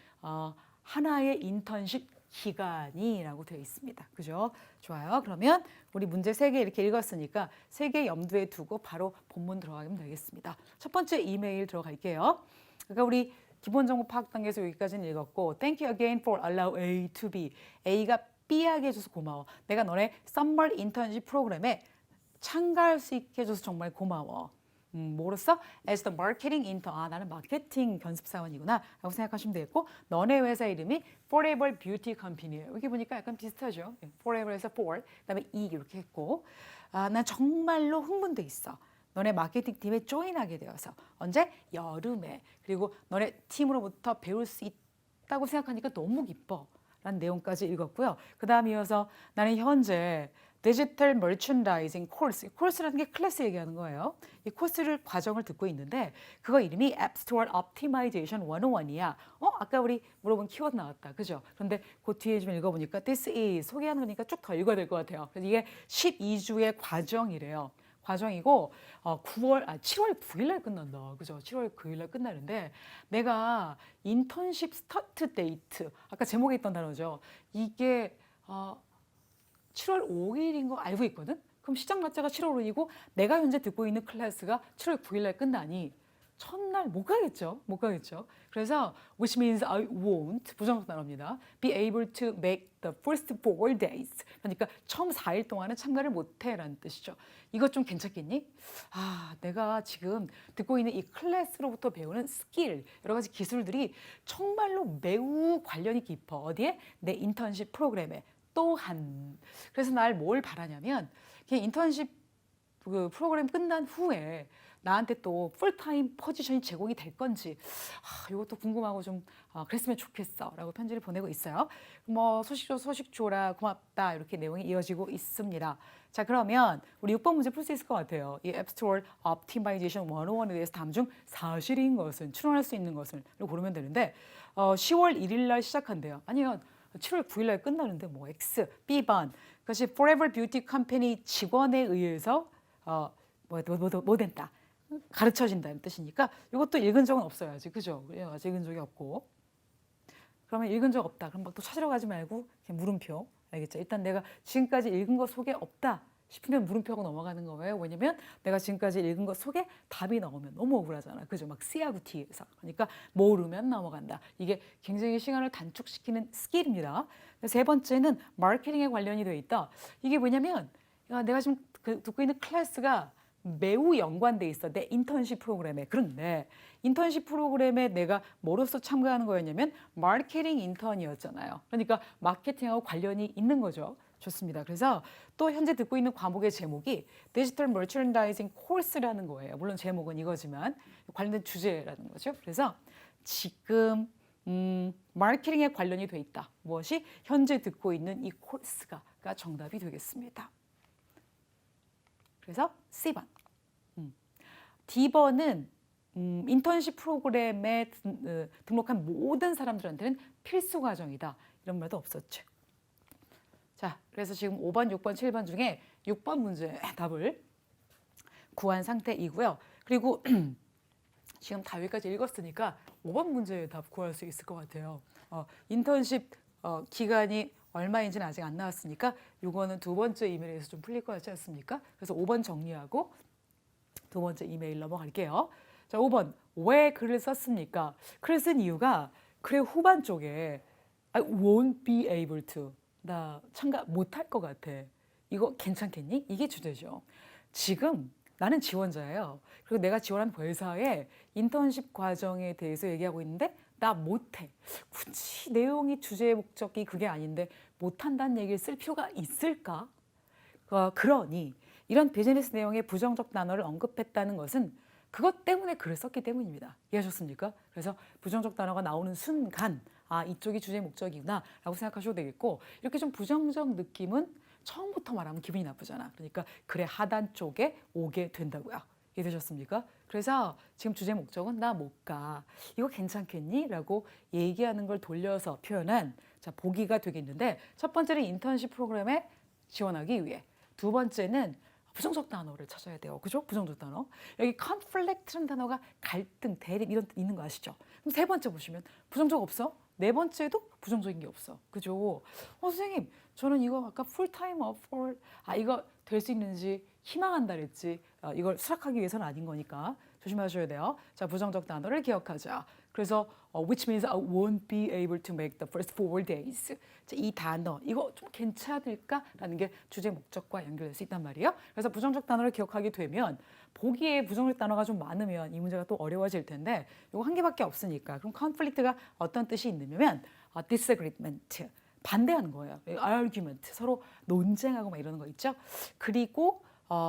하나의 인턴십 기간이라고 되어 있습니다. 그죠? 좋아요. 그러면 우리 문제 3개 이렇게 읽었으니까 3개 염두에 두고 바로 본문 들어가면 되겠습니다. 첫 번째 이메일 들어갈게요. 그러니까 우리 기본 정보 파악 단계에서 여기까지는 읽었고 Thank you again for allow A to B. A가 B하게 해줘서 고마워. 내가 너네 썸머 인턴십 프로그램에 참가할 수 있게 해줘서 정말 고마워. 뭐로써? As the marketing intern. 나는 마케팅 견습사원이구나 라고 생각하시면 되겠고 너네 회사 이름이 Forever Beauty Company예요. 여기 보니까 약간 비슷하죠. Forever에서 for, 그다음에 E 이렇게 했고 난 정말로 흥분돼 있어. 너네 마케팅 팀에 조인하게 되어서 언제? 여름에. 그리고 너네 팀으로부터 배울 수 있다고 생각하니까 너무 기뻐 라는 내용까지 읽었고요. 그 다음 이어서 나는 현재 디지털 머천다이징 코스라는 게 클래스 얘기하는 거예요. 이 코스를 과정을 듣고 있는데 그거 이름이 App Store Optimization 101이야. 아까 우리 물어본 키워드 나왔다. 그죠? 그런데 그 뒤에 좀 읽어보니까 This is 소개하는 거니까 쭉 더 읽어야 될 것 같아요. 그래서 이게 12주의 과정이래요. 과정이고 7월 9일 날 끝난다. 그죠? 7월 9일 날 끝나는데 내가 인턴십 스타트 데이트 아까 제목에 있던 단어죠. 이게 7월 5일인 거 알고 있거든? 그럼 시작 날짜가 7월 5일이고 내가 현재 듣고 있는 클래스가 7월 9일 날 끝나니 첫날 못 가겠죠. 못 가겠죠. 그래서 which means I won't 부정적 단어입니다. be able to make the first 4 days. 그러니까 처음 4일 동안은 참가를 못해라는 뜻이죠. 이것 좀 괜찮겠니? 내가 지금 듣고 있는 이 클래스로부터 배우는 스킬, 여러 가지 기술들이 정말로 매우 관련이 깊어. 어디에? 내 인턴십 프로그램에. 또한 그래서 날 뭘 바라냐면 그냥 인턴십 그 프로그램 끝난 후에 나한테 또 풀타임 포지션이 제공이 될 건지 이것도 궁금하고 좀 그랬으면 좋겠어 라고 편지를 보내고 있어요. 뭐 소식 줘라 고맙다 이렇게 내용이 이어지고 있습니다. 자 그러면 우리 6번 문제 풀 수 있을 것 같아요. 이 앱스토어 옵티마이제이션 101에 대해서 다음 중 사실인 것은 추론할 수 있는 것을 고르면 되는데 10월 1일 날 시작한대요. 아니요 7월 9일 날 끝나는데 뭐 X, B번 그것이 Forever Beauty Company 직원에 의해서 뭐 된다. 가르쳐진다는 뜻이니까 이것도 읽은 적은 없어요. 아직 그죠? 아직 읽은 적이 없고 그러면 읽은 적 없다. 그럼 막 또 찾으러 가지 말고 그냥 물음표 알겠죠? 일단 내가 지금까지 읽은 거 속에 없다. 싶으면 물음표하고 넘어가는 거예요. 왜냐면 내가 지금까지 읽은 것 속에 답이 나오면 너무 억울하잖아. 그죠? 막 C하고 T에서. 그러니까 모르면 넘어간다. 이게 굉장히 시간을 단축시키는 스킬입니다. 세 번째는 마케팅에 관련이 돼 있다. 이게 뭐냐면 내가 지금 듣고 있는 클래스가 매우 연관돼 있어. 내 인턴십 프로그램에. 그런데 인턴십 프로그램에 내가 뭐로서 참가하는 거였냐면 마케팅 인턴이었잖아요. 그러니까 마케팅하고 관련이 있는 거죠. 좋습니다. 그래서 또 현재 듣고 있는 과목의 제목이 디지털 머천다이징 코र्स라는 거예요. 물론 제목은 이거지만 관련된 주제라는 거죠. 그래서 지금 마케팅에 관련이 돼 있다. 무엇이? 현재 듣고 있는 이 코र्स가 정답이 되겠습니다. 그래서 C번. D번은 인턴십 프로그램에 등록한 모든 사람들한테는 필수 과정이다. 이런 말도 없었죠. 자, 그래서 지금 5번, 6번, 7번 중에 6번 문제 답을 구한 상태이고요. 그리고 지금 다 여기까지 읽었으니까 5번 문제의 답 구할 수 있을 것 같아요. 인턴십 기간이 얼마인지는 아직 안 나왔으니까 이거는 두 번째 이메일에서 좀 풀릴 것 같지 않습니까? 그래서 5번 정리하고 두 번째 이메일 넘어갈게요. 자, 5번. 왜 글을 썼습니까? 글을 쓴 이유가 글의 후반 쪽에 I won't be able to. 나 참가 못할 것 같아. 이거 괜찮겠니? 이게 주제죠. 지금 나는 지원자예요. 그리고 내가 지원한 회사의 인턴십 과정에 대해서 얘기하고 있는데 나 못해. 굳이 내용이 주제의 목적이 그게 아닌데 못한다는 얘기를 쓸 필요가 있을까? 그러니 이런 비즈니스 내용의 부정적 단어를 언급했다는 것은 그것 때문에 글을 썼기 때문입니다. 이해하셨습니까? 그래서 부정적 단어가 나오는 순간 이쪽이 주제의 목적이구나 라고 생각하셔도 되겠고 이렇게 좀 부정적 느낌은 처음부터 말하면 기분이 나쁘잖아. 그러니까 글의 하단 쪽에 오게 된다고요. 이해되셨습니까? 그래서 지금 주제 목적은 나 못 가. 이거 괜찮겠니? 라고 얘기하는 걸 돌려서 표현한 보기가 되겠는데 첫 번째는 인턴십 프로그램에 지원하기 위해 두 번째는 부정적 단어를 찾아야 돼요. 그죠? 부정적 단어. 여기 conflict라는 단어가 갈등, 대립 이런 뜻 있는 거 아시죠? 그럼 세 번째 보시면 부정적 없어? 네 번째도 부정적인 게 없어. 그죠? 선생님, 저는 이거 아까 full-time offer, 이거 될 수 있는지 희망한다 그랬지. 이걸 수락하기 위해서는 아닌 거니까 조심하셔야 돼요. 자, 부정적 단어를 기억하자. 그래서 which means I won't be able to make the first 4 days. 자, 이 단어 이거 좀 괜찮을까라는 게 주제 목적과 연결될 수 있단 말이에요. 그래서 부정적 단어를 기억하게 되면 보기에 부정적 단어가 좀 많으면 이 문제가 또 어려워질 텐데 이거 한 개밖에 없으니까 그럼 conflict가 어떤 뜻이 있냐면 disagreement 반대하는 거예요. argument 서로 논쟁하고 막 이러는 거 있죠. 그리고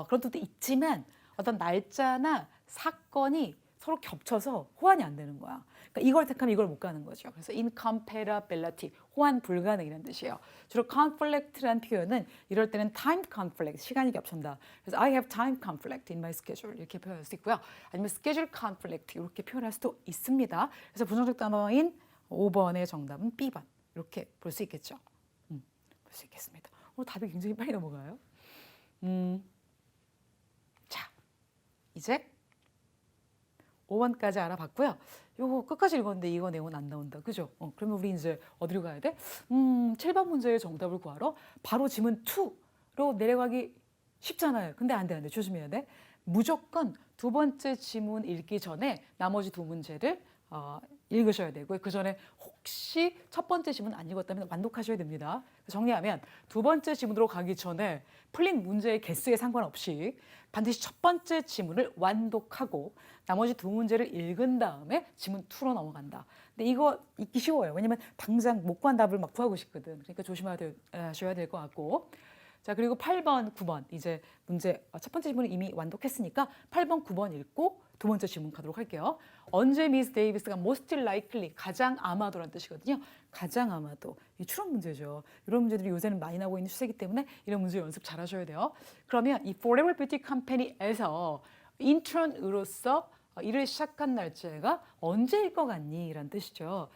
그런 뜻도 있지만 어떤 날짜나 사건이 서로 겹쳐서 호환이 안 되는 거야. 그러니까 이걸 택하면 이걸 못 가는 거죠. 그래서 incompatibility, 호환 불가능이라는 뜻이에요. 주로 conflict라는 표현은 이럴 때는 time conflict, 시간이 겹친다. 그래서 I have time conflict in my schedule 이렇게 표현할 수 있고요. 아니면 schedule conflict 이렇게 표현할 수도 있습니다. 그래서 부정적 단어인 5번의 정답은 B번 이렇게 볼 수 있겠죠. 볼 수 있겠습니다. 답이 굉장히 빨리 넘어가요. 자, 이제 5번까지 알아봤고요. 요거 끝까지 읽었는데 이거 내용은 안 나온다. 그죠? 그러면 우리 이제 어디로 가야 돼? 7번 문제의 정답을 구하러 바로 지문 2로 내려가기 쉽잖아요. 근데 안 돼. 조심해야 돼. 무조건 두 번째 지문 읽기 전에 나머지 두 문제를 읽으셔야 되고요. 그 전에 혹시 첫 번째 지문 안 읽었다면 완독하셔야 됩니다. 정리하면 두 번째 지문으로 가기 전에 풀린 문제의 개수에 상관없이 반드시 첫 번째 지문을 완독하고 나머지 두 문제를 읽은 다음에 지문 2로 넘어간다. 근데 이거 읽기 쉬워요. 왜냐면 당장 못 구한 답을 막 구하고 싶거든. 그러니까 조심하셔야 될 것 같고. 자, 그리고 8번, 9번 이제 문제 첫 번째 지문을 이미 완독했으니까 8번, 9번 읽고 두 번째 질문 가도록 할게요. 언제 미스 데이비스가 most likely 가장 아마도라는 뜻이거든요. 가장 아마도 이 추론 문제죠. 이런 문제들이 요새는 많이 나오고 있는 추세이기 때문에 이런 문제 연습 잘 하셔야 돼요. 그러면 이 Forever Beauty Company에서 인턴으로서 일을 시작한 날짜가 언제일 것 같니? 라는 뜻이죠.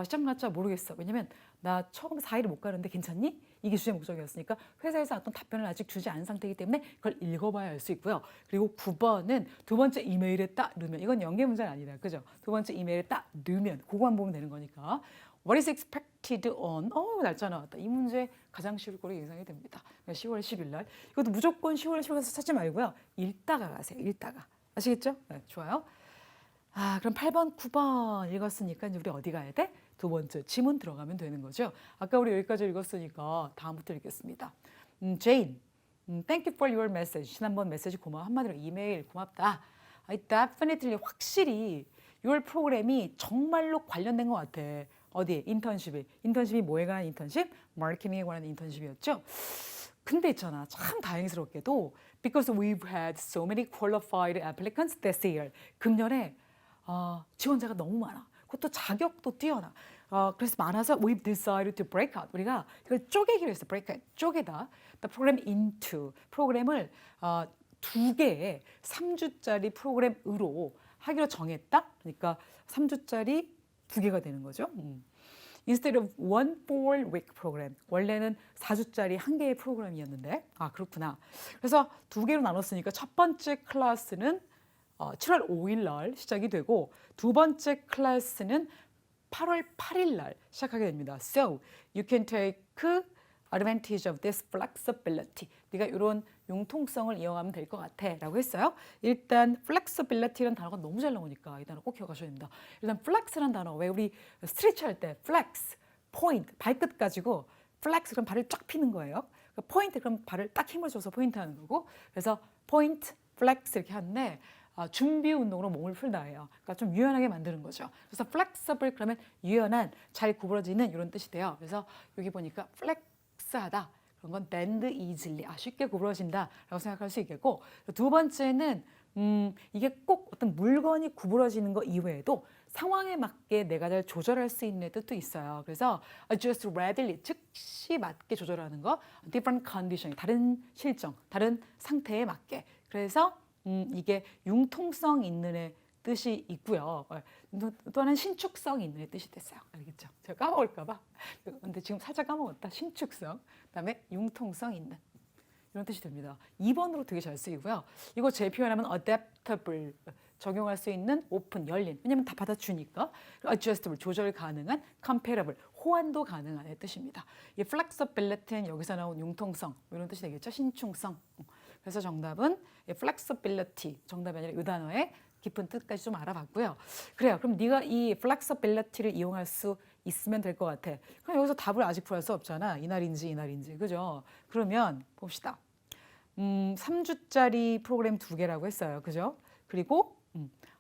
시작 날짜 모르겠어. 왜냐면 나 처음 4일을 못 가는데 괜찮니? 이게 주제 목적이었으니까 회사에서 어떤 답변을 아직 주지 않은 상태이기 때문에 그걸 읽어봐야 알 수 있고요. 그리고 9번은 두 번째 이메일에 딱 넣으면 이건 연계 문제는 아니다. 그죠? 두 번째 이메일에 딱 넣으면 그거만 보면 되는 거니까 What is expected on? 날짜 나왔다. 이 문제 가장 쉬울 거로 예상이 됩니다. 10월 10일 날. 이것도 무조건 10월 10일 가서 찾지 말고요. 읽다가 가세요. 읽다가. 아시겠죠? 네, 좋아요. 그럼 8번, 9번 읽었으니까 이제 우리 어디 가야 돼? 두 번째 지문 들어가면 되는 거죠. 아까 우리 여기까지 읽었으니까 다음부터 읽겠습니다. Jane, thank you for your message. 지난번 메시지 고마워. 한마디로 이메일 고맙다. I definitely 확실히 your 프로그램이 정말로 관련된 것 같아. 어디에? 인턴십이 뭐에 관한 인턴십? 마케팅에 관한 인턴십이었죠. 근데 있잖아, 참 다행스럽게도 because we've had so many qualified applicants this year. 금년에 지원자가 너무 많아. 그것도 자격도 뛰어나. 그래서 많아서 we've decided to break out. 우리가 이걸 쪼개기로 했어. break out. 쪼개다. The program into. 프로그램을 두 개의 3주짜리 프로그램으로 하기로 정했다. 그러니까 3주짜리 두 개가 되는 거죠. Instead of one 4-week program. 원래는 4주짜리 한 개의 프로그램이었는데. 그렇구나. 그래서 두 개로 나눴으니까 첫 번째 클래스는 7월 5일 날 시작이 되고 두 번째 클래스는 8월 8일 날 시작하게 됩니다. So you can take advantage of this flexibility. 네가 이런 융통성을 이용하면 될 것 같아 라고 했어요. 일단 flexibility라는 단어가 너무 잘 나오니까 이 단어 꼭 기억하셔야 됩니다. 일단 flex라는 단어, 왜 우리 스트레치 할 때 flex, point, 발끝 가지고 flex 그럼 발을 쫙 피는 거예요. 포인트 그럼 발을 딱 힘을 줘서 포인트 하는 거고, 그래서 point, flex 이렇게 하는데 준비 운동으로 몸을 풀다예요. 그러니까 좀 유연하게 만드는 거죠. 그래서 flexible 그러면 유연한, 잘 구부러지는 이런 뜻이 돼요. 그래서 여기 보니까 flex하다 그런 건 bend easily, 쉽게 구부러진다라고 생각할 수 있겠고, 두 번째는 이게 꼭 어떤 물건이 구부러지는 거 이외에도 상황에 맞게 내가 잘 조절할 수 있는 뜻도 있어요. 그래서 adjust readily, 즉시 맞게 조절하는 거, different condition, 다른 실정, 다른 상태에 맞게. 그래서 이게 융통성 있는 애 뜻이 있고요. 또는 신축성 있는 애 뜻이 됐어요. 알겠죠? 제가 까먹을까 봐. 근데 지금 살짝 까먹었다. 신축성, 그다음에 융통성 있는. 이런 뜻이 됩니다. 2번으로 되게 잘 쓰이고요. 이거 제 표현하면 adaptable, 적용할 수 있는, 오픈, 열린. 왜냐면 다 받아주니까. adjustable, 조절 가능한, compatible, 호환도 가능한 의 뜻입니다. 이 flexibility는 여기서 나온 융통성, 이런 뜻이 되겠죠. 신축성. 그래서 정답은 flexibility, 정답이 아니라 이 단어의 깊은 뜻까지 좀 알아봤고요. 그래요. 그럼 네가 이 flexibility를 이용할 수 있으면 될 것 같아. 그럼 여기서 답을 아직 구할 수 없잖아. 이날인지, 그죠? 그러면 봅시다. 3주짜리 프로그램 2개라고 했어요. 그죠? 그리고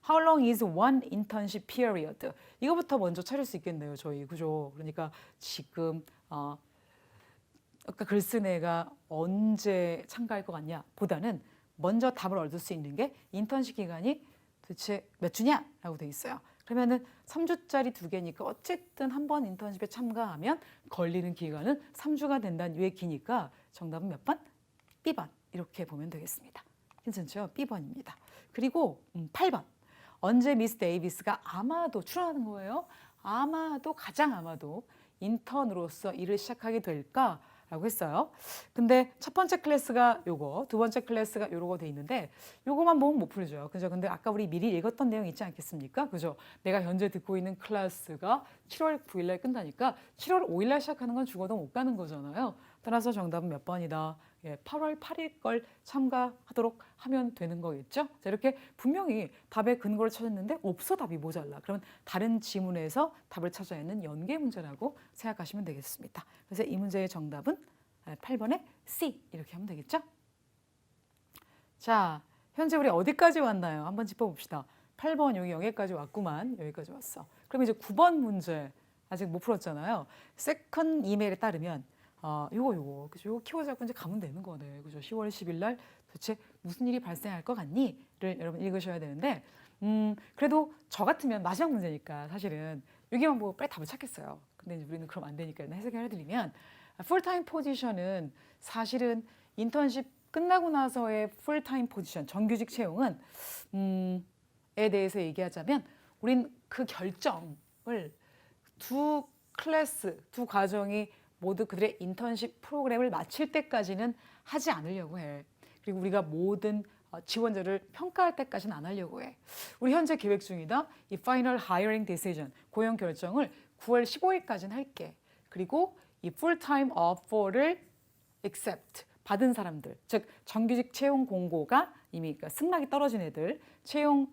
How long is one internship period? 이거부터 먼저 찾을 수 있겠네요. 저희. 그죠? 그러니까 지금 아까 글 쓴 애가 언제 참가할 것 같냐 보다는 먼저 답을 얻을 수 있는 게 인턴십 기간이 도대체 몇 주냐? 라고 돼 있어요. 그러면은 3주짜리 2개니까 어쨌든 한 번 인턴십에 참가하면 걸리는 기간은 3주가 된다는 얘기니까 정답은 몇 번? B번. 이렇게 보면 되겠습니다. 괜찮죠? B번입니다. 그리고 8번. 언제 미스 데이비스가 아마도 출연하는 거예요? 가장 아마도 인턴으로서 일을 시작하게 될까? 라고 했어요. 근데 첫 번째 클래스가 요거, 두 번째 클래스가 요러고 돼 있는데 요거만 보면 못 풀죠. 그죠? 근데 아까 우리 미리 읽었던 내용 있지 않겠습니까? 그죠? 내가 현재 듣고 있는 클래스가 7월 9일 날 끝나니까 7월 5일 날 시작하는 건 죽어도 못 가는 거잖아요. 따라서 정답은 몇 번이다? 8월 8일 걸 참가하도록 하면 되는 거겠죠? 자, 이렇게 분명히 답의 근거를 찾았는데 없어, 답이 모자라. 그러면 다른 지문에서 답을 찾아야 하는 연계 문제라고 생각하시면 되겠습니다. 그래서 이 문제의 정답은 8번의 C 이렇게 하면 되겠죠? 자, 현재 우리 어디까지 왔나요? 한번 짚어봅시다. 8번 여기까지 왔구만. 여기까지 왔어. 그럼 이제 9번 문제 아직 못 풀었잖아요. 세컨 이메일에 따르면 요거 키워드 잡고 이제 가면 되는 거네. 그죠? 10월 10일 날 도대체 무슨 일이 발생할 것 같니?를 여러분 읽으셔야 되는데, 그래도 저 같으면 마지막 문제니까 사실은 여기만 보고 빨리 답을 찾겠어요. 근데 이제 우리는 그럼 안 되니까 해석을 해드리면, 풀타임 포지션은 사실은 인턴십 끝나고 나서의 풀타임 포지션, 정규직 채용은 에 대해서 얘기하자면 우린 그 결정을 두 클래스, 두 과정이 모두 그들의 인턴십 프로그램을 마칠 때까지는 하지 않으려고 해. 그리고 우리가 모든 지원자를 평가할 때까지는 안 하려고 해. 우리 현재 계획 중이다. 이 final hiring decision, 고용 결정을 9월 15일까지는 할게. 그리고 이 full-time offer를 accept 받은 사람들, 즉 정규직 채용 공고가 이미 그러니까 승낙이 떨어진 애들, 채용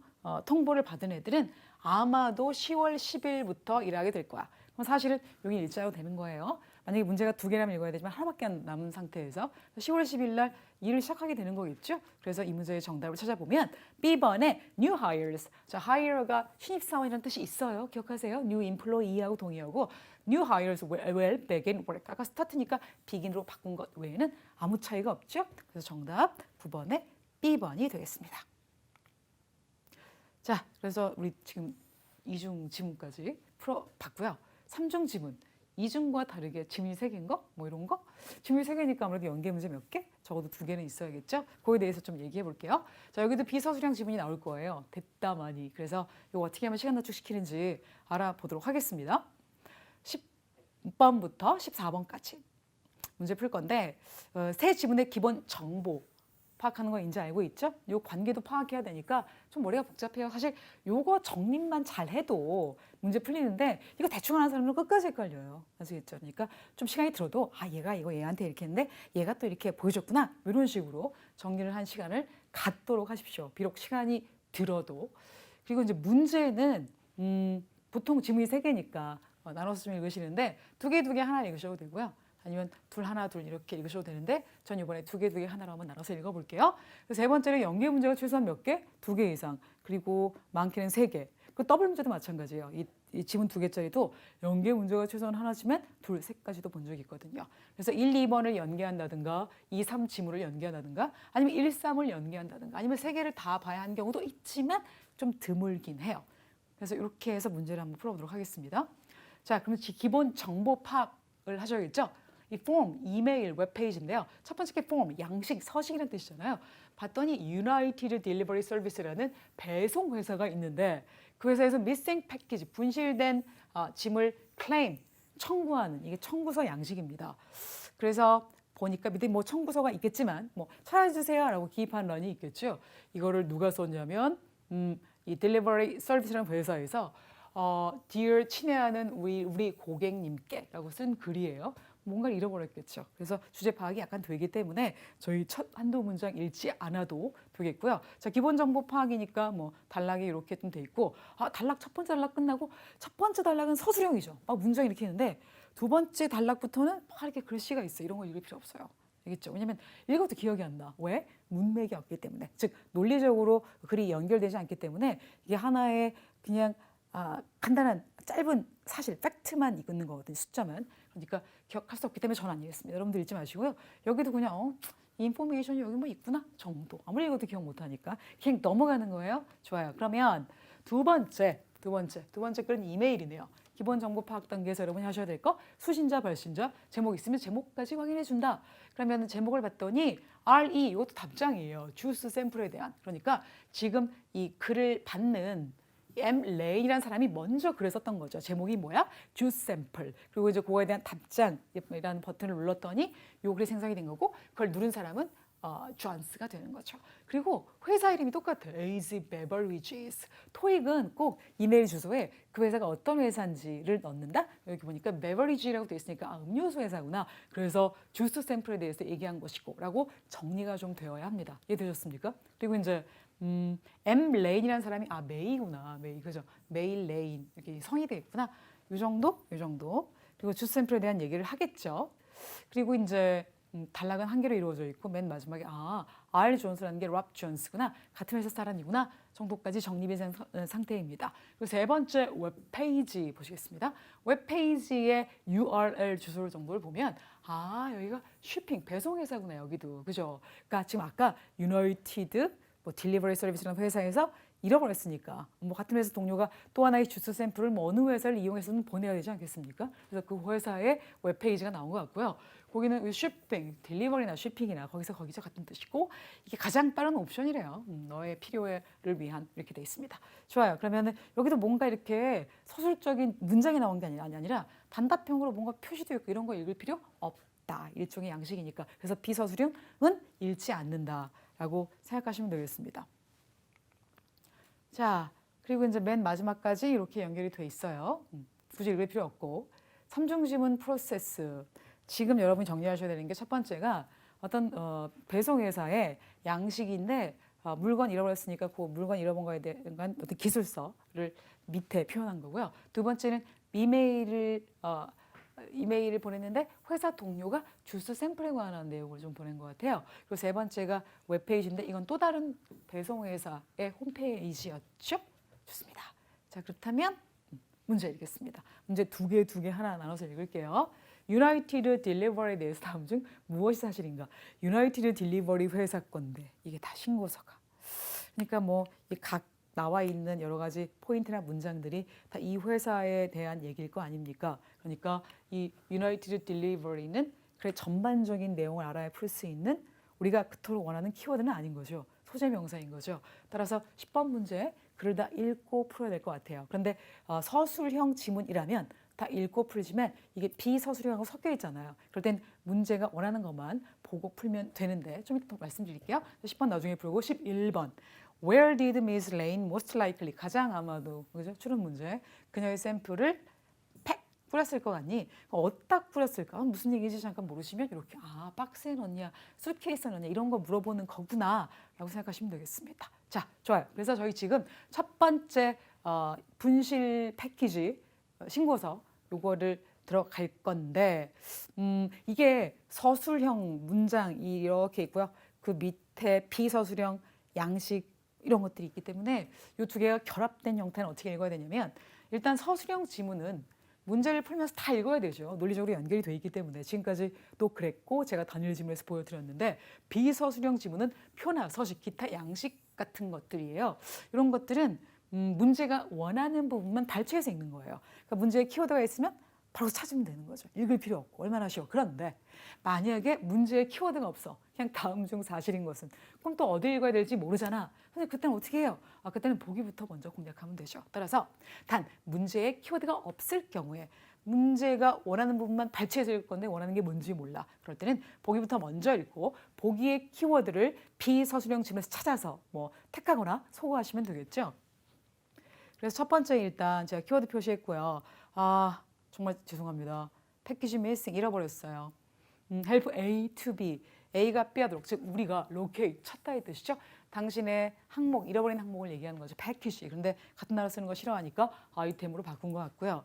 통보를 받은 애들은 아마도 10월 10일부터 일하게 될 거야. 그럼 사실은 여기 일자로 되는 거예요. 만약에 문제가 2개라면 읽어야 되지만 하나밖에 안 남은 상태에서 10월 10일 날 일을 시작하게 되는 거겠죠. 그래서 이 문제의 정답을 찾아보면 B번에 new hires. 자, hire가 신입사원이라는 뜻이 있어요. 기억하세요? new employee하고 동의하고 new hires will begin work. 아까 start니까 begin으로 바꾼 것 외에는 아무 차이가 없죠. 그래서 정답 9번에 B번이 되겠습니다. 자, 그래서 우리 지금 이중 지문까지 풀어봤고요. 3중 지문. 이중과 다르게 지문이 3개인 거? 뭐 이런 거? 지문이 3개니까 아무래도 연계 문제 몇 개? 적어도 2개는 있어야겠죠? 그거에 대해서 좀 얘기해 볼게요. 자, 여기도 비서술형 지문이 나올 거예요. 됐다마니. 그래서 이거 어떻게 하면 시간 단축시키는지 알아보도록 하겠습니다. 10번부터 14번까지 문제 풀 건데 새 지문의 기본 정보 파악하는 거 이제 알고 있죠? 요 관계도 파악해야 되니까 좀 머리가 복잡해요. 사실 요거 정립만 잘 해도 문제 풀리는데 이거 대충 하는 사람은 끝까지 헷갈려요. 아시겠죠? 그러니까 좀 시간이 들어도 아 얘가 이거 얘한테 이렇게 했는데 얘가 또 이렇게 보여줬구나 이런 식으로 정리를 한 시간을 갖도록 하십시오. 비록 시간이 들어도. 그리고 이제 문제는 보통 지문이 3개니까 나눠서 좀 읽으시는데 2개 하나 읽으셔도 되고요. 아니면 둘 하나 둘 이렇게 읽으셔도 되는데 전 이번에 2개 하나로 한번 나눠서 읽어볼게요. 그래서 세 번째는 연계 문제가 최소한 몇 개? 2개 이상. 그리고 많게는 3개. 그 더블 문제도 마찬가지예요. 이 지문 2개짜리도 연계 문제가 최소한 하나지만 둘, 셋까지도 본 적이 있거든요. 그래서 1, 2번을 연계한다든가 2, 3 지문을 연계한다든가 아니면 1, 3을 연계한다든가 아니면 3개를 다 봐야 하는 경우도 있지만 좀 드물긴 해요. 그래서 이렇게 해서 문제를 한번 풀어보도록 하겠습니다. 자, 그러면 기본 정보 파악을 하셔야겠죠? 이 폼, 이메일, 웹페이지인데요. 첫 번째 게 폼, 양식, 서식이라는 뜻이잖아요. 봤더니 United Delivery Service라는 배송 회사가 있는데 그 회사에서 missing package, 분실된 짐을 claim, 청구하는 이게 청구서 양식입니다. 그래서 보니까 밑에 뭐 청구서가 있겠지만 뭐 찾아주세요라고 기입한 런이 있겠죠. 이거를 누가 썼냐면 이 딜리버리 서비스라는 회사에서 Dear 친애하는 우리 고객님께라고 쓴 글이에요. 뭔가를 잃어버렸겠죠. 그래서 주제 파악이 약간 되기 때문에 저희 첫 한두 문장 읽지 않아도 되겠고요. 자, 기본 정보 파악이니까 뭐 단락이 이렇게 좀 돼 있고 단락 첫 번째 단락 끝나고 첫 번째 단락은 서술형이죠. 막 문장 이렇게 있는데 두 번째 단락부터는 막 이렇게 글씨가 있어. 이런 거 읽을 필요 없어요. 알겠죠? 왜냐면 읽어도 기억이 안 나. 왜? 문맥이 없기 때문에. 즉 논리적으로 글이 연결되지 않기 때문에 이게 하나의 그냥 간단한 짧은 사실 팩트만 읽는 거거든요. 숫자만. 그러니까 기억할 수 없기 때문에 전 안 읽겠습니다. 여러분들 읽지 마시고요. 여기도 그냥 인포메이션이 여기 뭐 있구나 정도. 아무리 읽어도 기억 못하니까 그냥 넘어가는 거예요. 좋아요. 그러면 두 번째 글은 이메일이네요. 기본 정보 파악 단계에서 여러분이 하셔야 될 거 수신자, 발신자, 제목 있으면 제목까지 확인해 준다. 그러면 제목을 봤더니 RE 이것도 답장이에요. 주스 샘플에 대한. 그러니까 지금 이 글을 받는 M. 레인이라는 사람이 먼저 글을 썼던 거죠. 제목이 뭐야? 주스 샘플. 그리고 이제 그거에 대한 답장이라는 버튼을 눌렀더니 요 글이 생성이 된 거고 그걸 누른 사람은 존스가 되는 거죠. 그리고 회사 이름이 똑같아요. AZ Beverages. 토익은 꼭 이메일 주소에 그 회사가 어떤 회사인지를 넣는다. 여기 보니까 beverage라고 되어 있으니까 음료수 회사구나. 그래서 주스 샘플에 대해서 얘기한 것이고 라고 정리가 좀 되어야 합니다. 이해되셨습니까? 그리고 이제 M 레인이라는 사람이 메이구나. 메이 그죠? 메일 레인 이렇게 성이 되겠구나. 이 정도. 그리고 주스 샘플에 대한 얘기를 하겠죠. 그리고 이제 단락은 한 개로 이루어져 있고 맨 마지막에 R 존스라는 게 랍 존스구나. 같은 회사 사람이구나. 정도까지 정립이 된 상태입니다. 그리고 세 번째 웹페이지 보시겠습니다. 웹페이지의 URL 주소 정보를 보면 여기가 쇼핑 배송 회사구나. 여기도 그죠? 그러니까 지금 아까 유나이티드 딜리버리 서비스라는 회사에서 잃어버렸으니까 같은 회사 동료가 또 하나의 주스 샘플을 어느 회사를 이용해서는 보내야 되지 않겠습니까? 그래서 그 회사의 웹페이지가 나온 것 같고요. 거기는 쇼핑, 딜리버리나 쇼핑이나 거기서 같은 뜻이고 이게 가장 빠른 옵션이래요. 너의 필요를 위한 이렇게 돼 있습니다. 좋아요. 그러면 여기도 뭔가 이렇게 서술적인 문장이 나온 게 아니라 단답형으로 뭔가 표시도 있고 이런 거 읽을 필요 없다. 일종의 양식이니까. 그래서 비서술형은 읽지 않는다라고 생각하시면 되겠습니다. 자, 그리고 이제 맨 마지막까지 이렇게 연결이 돼 있어요. 굳이 읽을 필요 없고. 삼중지문 프로세스. 지금 여러분이 정리하셔야 되는 게 첫 번째가 어떤 배송회사의 양식인데 물건 잃어버렸으니까 그 물건 잃어본 거에 대한 어떤 기술서를 밑에 표현한 거고요. 두 번째는 이메일을 보냈는데 회사 동료가 주스 샘플에 관한 내용을 좀 보낸 것 같아요. 그리고 세 번째가 웹페이지인데 이건 또 다른 배송회사의 홈페이지였죠. 좋습니다. 자, 그렇다면 문제 읽겠습니다. 문제 두 개 하나 나눠서 읽을게요. 유나이티드 딜리버리에 대해서 다음 중 무엇이 사실인가? 유나이티드 딜리버리 회사 건데 이게 다 신고서가. 그러니까 뭐 각 나와 있는 여러 가지 포인트나 문장들이 다 이 회사에 대한 얘기일 거 아닙니까? 그러니까 이 유나이티드 딜리버리는 그래 전반적인 내용을 알아야 풀 수 있는 우리가 그토록 원하는 키워드는 아닌 거죠. 소재 명사인 거죠. 따라서 10번 문제 글을 다 읽고 풀어야 될 것 같아요. 그런데 서술형 지문이라면 다 읽고 풀지만 이게 비서술형하고 섞여 있잖아요. 그럴 땐 문제가 원하는 것만 보고 풀면 되는데 좀 이따 더 말씀드릴게요. 10번 나중에 풀고 11번 Where did Miss Lane most likely 가장 아마도 그죠? 추론 문제 그녀의 샘플을 팩 뿌렸을 것 같니? 어디다 뿌렸을까? 무슨 얘기인지 잠깐 모르시면 이렇게 박스에 넣냐, 수트케이스에 넣냐 이런 거 물어보는 거구나 라고 생각하시면 되겠습니다. 자, 좋아요. 그래서 저희 지금 첫 번째 분실 패키지 신고서 요거를 들어갈 건데 이게 서술형 문장이 이렇게 있고요. 그 밑에 비서술형 양식 이런 것들이 있기 때문에 이 두 개가 결합된 형태는 어떻게 읽어야 되냐면 일단 서술형 지문은 문제를 풀면서 다 읽어야 되죠. 논리적으로 연결이 돼 있기 때문에 지금까지도 그랬고 제가 단일 지문에서 보여드렸는데 비서술형 지문은 표나 서식, 기타 양식 같은 것들이에요. 이런 것들은 문제가 원하는 부분만 발췌해서 읽는 거예요. 그러니까 문제에 키워드가 있으면 바로 찾으면 되는 거죠. 읽을 필요 없고 얼마나 쉬워. 그런데 만약에 문제에 키워드가 없어. 그냥 다음 중 사실인 것은. 그럼 또 어디 읽어야 될지 모르잖아. 근데 그때는 어떻게 해요? 그때는 보기부터 먼저 공략하면 되죠. 따라서 단 문제에 키워드가 없을 경우에 문제가 원하는 부분만 발췌해서 읽을 건데 원하는 게 뭔지 몰라. 그럴 때는 보기부터 먼저 읽고 보기의 키워드를 비서술형 지문에서 찾아서 뭐 택하거나 소거하시면 되겠죠. 그래서 첫 번째 일단 제가 키워드 표시했고요. 정말 죄송합니다. 패키지 미싱 잃어버렸어요. help A to B. A가 B하도록 즉 우리가 locate 찾다의 뜻이죠. 당신의 항목 잃어버린 항목을 얘기하는 거죠. 패키지. 그런데 같은 나라 쓰는 거 싫어하니까 아이템으로 바꾼 것 같고요.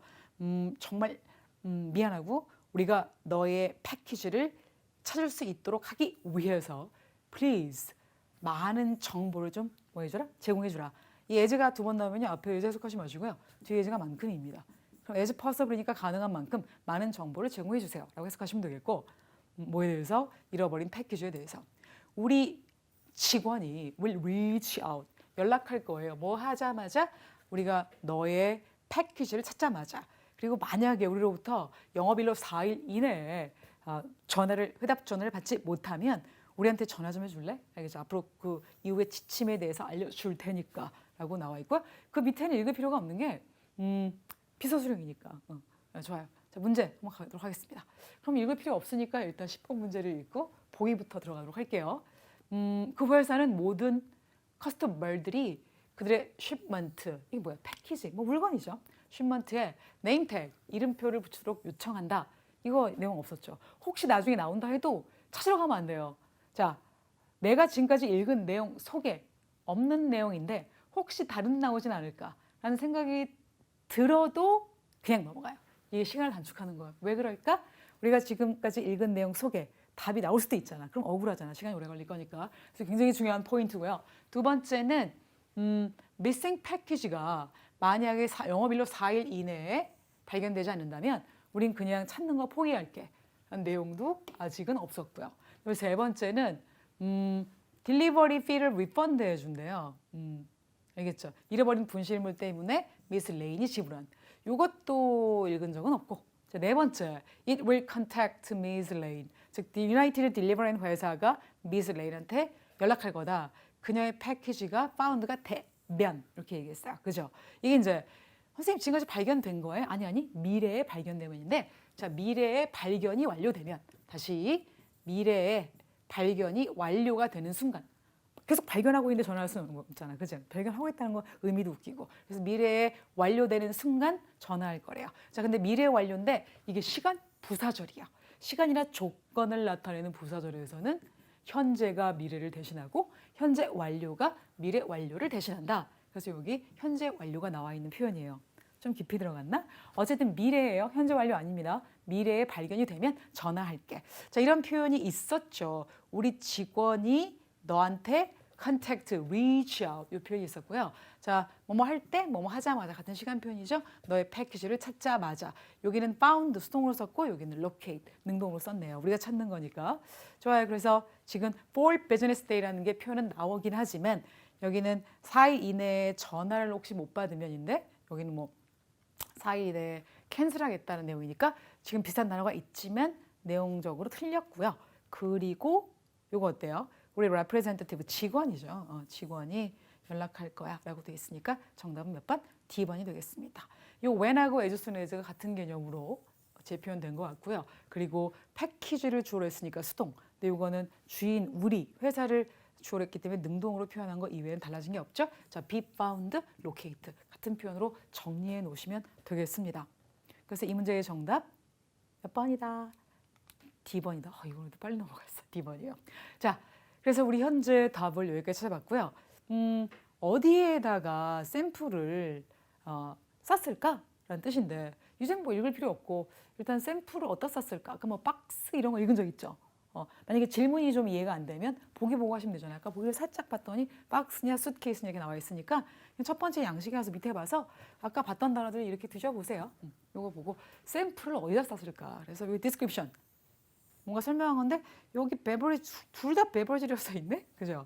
정말 미안하고 우리가 너의 패키지를 찾을 수 있도록 하기 위해서 please 많은 정보를 좀 뭐 해줘라? 제공해주라. 이 as가 두 번 나오면요 앞에 as 해석하지 마시고요. 뒤에 as가 만큼입니다. 그럼 as possible니까 가능한 만큼 많은 정보를 제공해 주세요 라고 해석하시면 되겠고 뭐에 대해서? 잃어버린 패키지에 대해서 우리 직원이 will reach out 연락할 거예요. 뭐 하자마자 우리가 너의 패키지를 찾자마자 그리고 만약에 우리로부터 영업일로 4일 이내에 회답 전화를 받지 못하면 우리한테 전화 좀 해줄래? 알겠죠? 앞으로 그 이후의 지침에 대해서 알려줄 테니까 라고 나와 있고요. 그 밑에는 읽을 필요가 없는 게 비서술형이니까. 좋아요. 자, 문제 한번 가도록 하겠습니다. 그럼 읽을 필요 없으니까 일단 10번 문제를 읽고 보기부터 들어가도록 할게요. 그 회사는 모든 커스터머들이 그들의 쉽먼트, 이게 뭐야? 패키지, 뭐 물건이죠. 쉽먼트에 네임택, 이름표를 붙이도록 요청한다. 이거 내용 없었죠. 혹시 나중에 나온다 해도 찾으러 가면 안 돼요. 자, 내가 지금까지 읽은 내용 속에 없는 내용인데 혹시 다른 나오진 않을까라는 생각이 들어도 그냥 넘어가요. 이게 시간을 단축하는 거예요. 왜 그럴까? 우리가 지금까지 읽은 내용 속에 답이 나올 수도 있잖아. 그럼 억울하잖아. 시간이 오래 걸릴 거니까. 그래서 굉장히 중요한 포인트고요. 두 번째는 미싱 패키지가 만약에 영업일로 4일 이내에 발견되지 않는다면 우린 그냥 찾는 거 포기할게. 라는 내용도 아직은 없었고요. 그리고 세 번째는 딜리버리 피를 리펀드 해준대요. 알겠죠? 잃어버린 분실물 때문에 미스 레인이 지불한. 이것도 읽은 적은 없고. 자, 네 번째, it will contact Miss Lane. 즉, United Delivery 회사가 미스 레인한테 연락할 거다. 그녀의 패키지가 파운드가 되면 이렇게 얘기했어요. 그죠? 이게 이제 선생님 지금까지 발견된 거예요? 아니 미래에 발견되면인데 자 미래에 발견이 완료되면 다시 미래에 발견이 완료가 되는 순간 계속 발견하고 있는데 전화할 수는 없잖아. 그죠? 발견하고 있다는 거 의미도 웃기고. 그래서 미래에 완료되는 순간 전화할 거래요. 자, 근데 미래 완료인데 이게 시간 부사절이야. 시간이나 조건을 나타내는 부사절에서는 현재가 미래를 대신하고 현재 완료가 미래 완료를 대신한다. 그래서 여기 현재 완료가 나와 있는 표현이에요. 좀 깊이 들어갔나? 어쨌든 미래예요. 현재 완료 아닙니다. 미래에 발견이 되면 전화할게. 자, 이런 표현이 있었죠. 우리 직원이 너한테 contact, reach out 이 표현이 있었고요. 자, 뭐뭐 할 때, 뭐뭐 하자마자 같은 시간 표현이죠. 너의 패키지를 찾자마자. 여기는 found 수동으로 썼고 여기는 locate 능동으로 썼네요. 우리가 찾는 거니까. 좋아요. 그래서 지금 for business day라는 게 표현은 나오긴 하지만 여기는 4일 이내에 전화를 혹시 못 받으면인데 여기는 뭐 4일 이내에 캔슬하겠다는 내용이니까 지금 비슷한 단어가 있지만 내용적으로 틀렸고요. 그리고 요거 어때요? 우리 representative 직원이죠. 직원이 연락할 거야 라고 돼 있으니까 정답은 몇 번? D번이 되겠습니다. 요 when하고 as soon as가 같은 개념으로 재표현된 것 같고요. 그리고 패키지를 주어로 했으니까 수동. 근데 요거는 주인, 우리, 회사를 주어로 했기 때문에 능동으로 표현한 거 이외에는 달라진 게 없죠. 자, be found, locate 같은 표현으로 정리해 놓으시면 되겠습니다. 그래서 이 문제의 정답 몇 번이다? D번이다. 이거도 빨리 넘어갔어. D번이요. 자, 그래서 우리 현재 답을 여기까지 찾아봤고요. 어디에다가 샘플을 쌌을까라는 뜻인데 이젠 뭐 읽을 필요 없고 일단 샘플을 어디다 쌌을까? 아까 뭐 박스 이런 거 읽은 적 있죠? 만약에 질문이 좀 이해가 안 되면 보기 보고 하시면 되잖아요. 아까 보기를 살짝 봤더니 박스냐 수트케이스냐 이렇게 나와 있으니까 첫 번째 양식에 가서 밑에 봐서 아까 봤던 단어들 이렇게 뒤져보세요. 이거 보고 샘플을 어디다 쌌을까? 그래서 여기 디스크립션 뭔가 설명한 건데 여기 베버리지 둘 다 베버리지라고 써 있네, 그죠?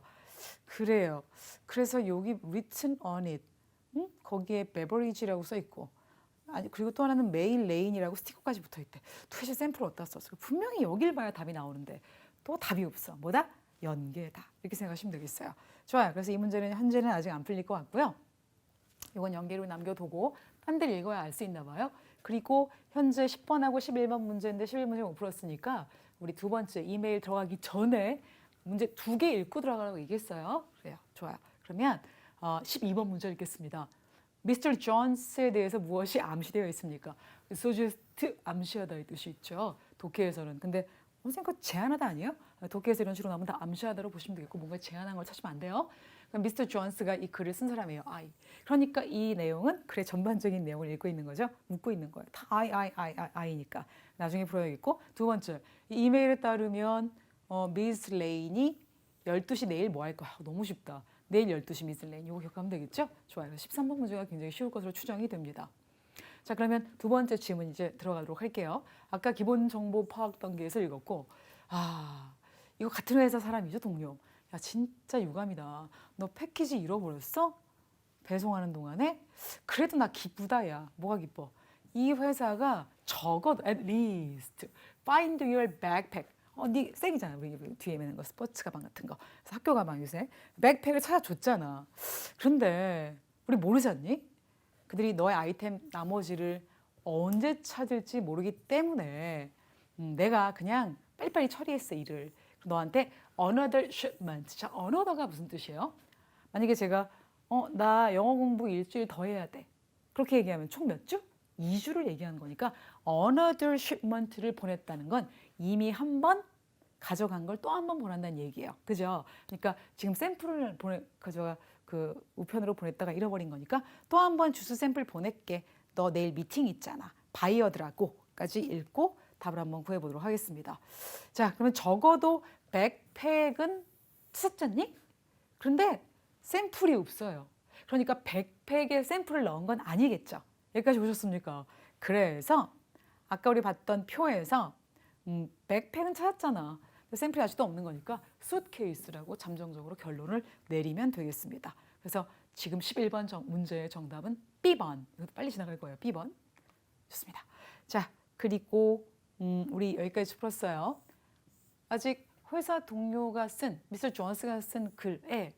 그래요. 그래서 여기 written on it 거기에 베버리지라고 써 있고 아니 그리고 또 하나는 메일 레인이라고 스티커까지 붙어 있대. 도대체 샘플을 어디다 썼을까? 분명히 여길 봐야 답이 나오는데 또 답이 없어. 뭐다? 연계다. 이렇게 생각하시면 되겠어요. 좋아요. 그래서 이 문제는 현재는 아직 안 풀릴 것 같고요. 이건 연계로 남겨두고 딴 데를 읽어야 알 수 있나 봐요. 그리고 현재 10번하고 11번 문제인데 11문제 못 풀었으니까 우리 두 번째 이메일 들어가기 전에 문제 2개 읽고 들어가라고 얘기했어요. 그래요. 좋아요. 그러면 12번 문제 읽겠습니다. 미스터 존스에 대해서 무엇이 암시되어 있습니까? suggest 암시하다 이 뜻이 있죠. 독해에서는. 근데 선생님 그거 제안하다 아니에요? 독해에서 이런 식으로 나오면 다 암시하다로 보시면 되겠고 뭔가 제안한 걸 찾으면 안 돼요. 그럼 미스터 존스가 이 글을 쓴 사람이에요. I. 그러니까 이 내용은 글의 전반적인 내용을 읽고 있는 거죠. 묻고 있는 거예요. 다 I니까. 나중에 풀어야겠고. 두 번째, 이 이메일에 따르면 미스 레인이 12시 내일 뭐 할 거야? 너무 쉽다. 내일 12시 미스 레인. 이거 기억하면 되겠죠? 좋아요. 13번 문제가 굉장히 쉬울 것으로 추정이 됩니다. 자, 그러면 두 번째 질문 이제 들어가도록 할게요. 아까 기본 정보 파악 단계에서 읽었고, 이거 같은 회사 사람이죠, 동료. 야, 진짜 유감이다. 너 패키지 잃어버렸어? 배송하는 동안에? 그래도 나 기쁘다, 야. 뭐가 기뻐? 이 회사가 적어도 at least find your backpack. 네 색이잖아. 우리 뒤에 매는 거 스포츠 가방 같은 거. 그래서 학교 가방 요새 백팩을 찾아줬잖아. 그런데 우리 모르지 않니? 그들이 너의 아이템 나머지를 언제 찾을지 모르기 때문에 내가 그냥 빨리빨리 처리했어 일을. 너한테 another shipment. 자, another가 무슨 뜻이에요? 만약에 제가 나 영어 공부 일주일 더 해야 돼. 그렇게 얘기하면 총 몇 주? 2주를 얘기하는 거니까 another shipment를 보냈다는 건 이미 한 번 가져간 걸 또 한 번 보낸다는 얘기예요. 그죠? 그러니까 지금 샘플을 가져가 그 우편으로 보냈다가 잃어버린 거니까 또 한 번 주스 샘플 보낼게. 너 내일 미팅 있잖아. 바이어들하고까지 읽고 답을 한번 구해보도록 하겠습니다. 자, 그러면 적어도 백팩은 썼잖니? 그런데 샘플이 없어요. 그러니까 백팩에 샘플을 넣은 건 아니겠죠. 여기까지 보셨습니까? 그래서 아까 우리 봤던 표에서 백팩은 찾았잖아. 샘플이 아직도 없는 거니까 수트케이스라고 잠정적으로 결론을 내리면 되겠습니다. 그래서 지금 11번 문제의 정답은 B번. 이것도 빨리 지나갈 거예요. B번. 좋습니다. 자, 그리고 우리 여기까지 풀었어요. 아직 회사 동료가 쓴 미스터 존스가 쓴 글에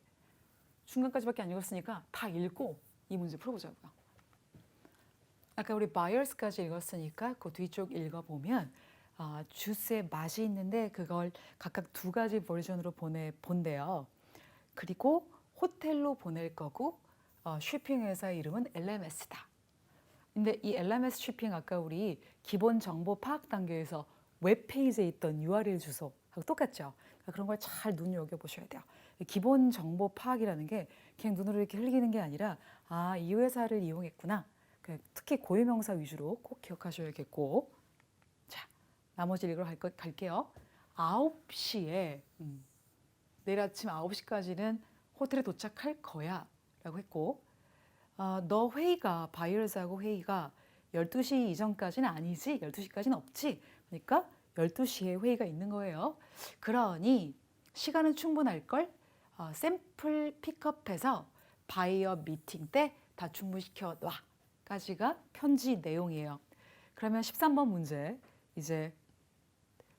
중간까지밖에 안 읽었으니까 다 읽고 이 문제 풀어보자고요. 아까 우리 buyers까지 읽었으니까 그 뒤쪽 읽어보면 주스의 맛이 있는데 그걸 각각 두 가지 버전으로 본대요. 그리고 호텔로 보낼 거고 쇼핑 회사 이름은 LMS다. 근데 이 LMS 쇼핑 아까 우리 기본 정보 파악 단계에서 웹페이지에 있던 URL 주소하고 똑같죠? 그러니까 그런 걸 잘 눈여겨보셔야 돼요. 기본 정보 파악이라는 게 그냥 눈으로 이렇게 흘리는 게 아니라 아, 이 회사를 이용했구나. 특히 고유명사 위주로 꼭 기억하셔야겠고 자, 나머지 읽으러 갈게요. 9시에 내일 아침 9시까지는 호텔에 도착할 거야 라고 했고 너 회의가 바이어스하고 회의가 12시 이전까지는 아니지 12시까지는 없지 그러니까 12시에 회의가 있는 거예요. 그러니 시간은 충분할걸 샘플 픽업해서 바이어 미팅 때 다 준비시켜 놔 까지가 편지 내용이에요. 그러면 13번 문제 이제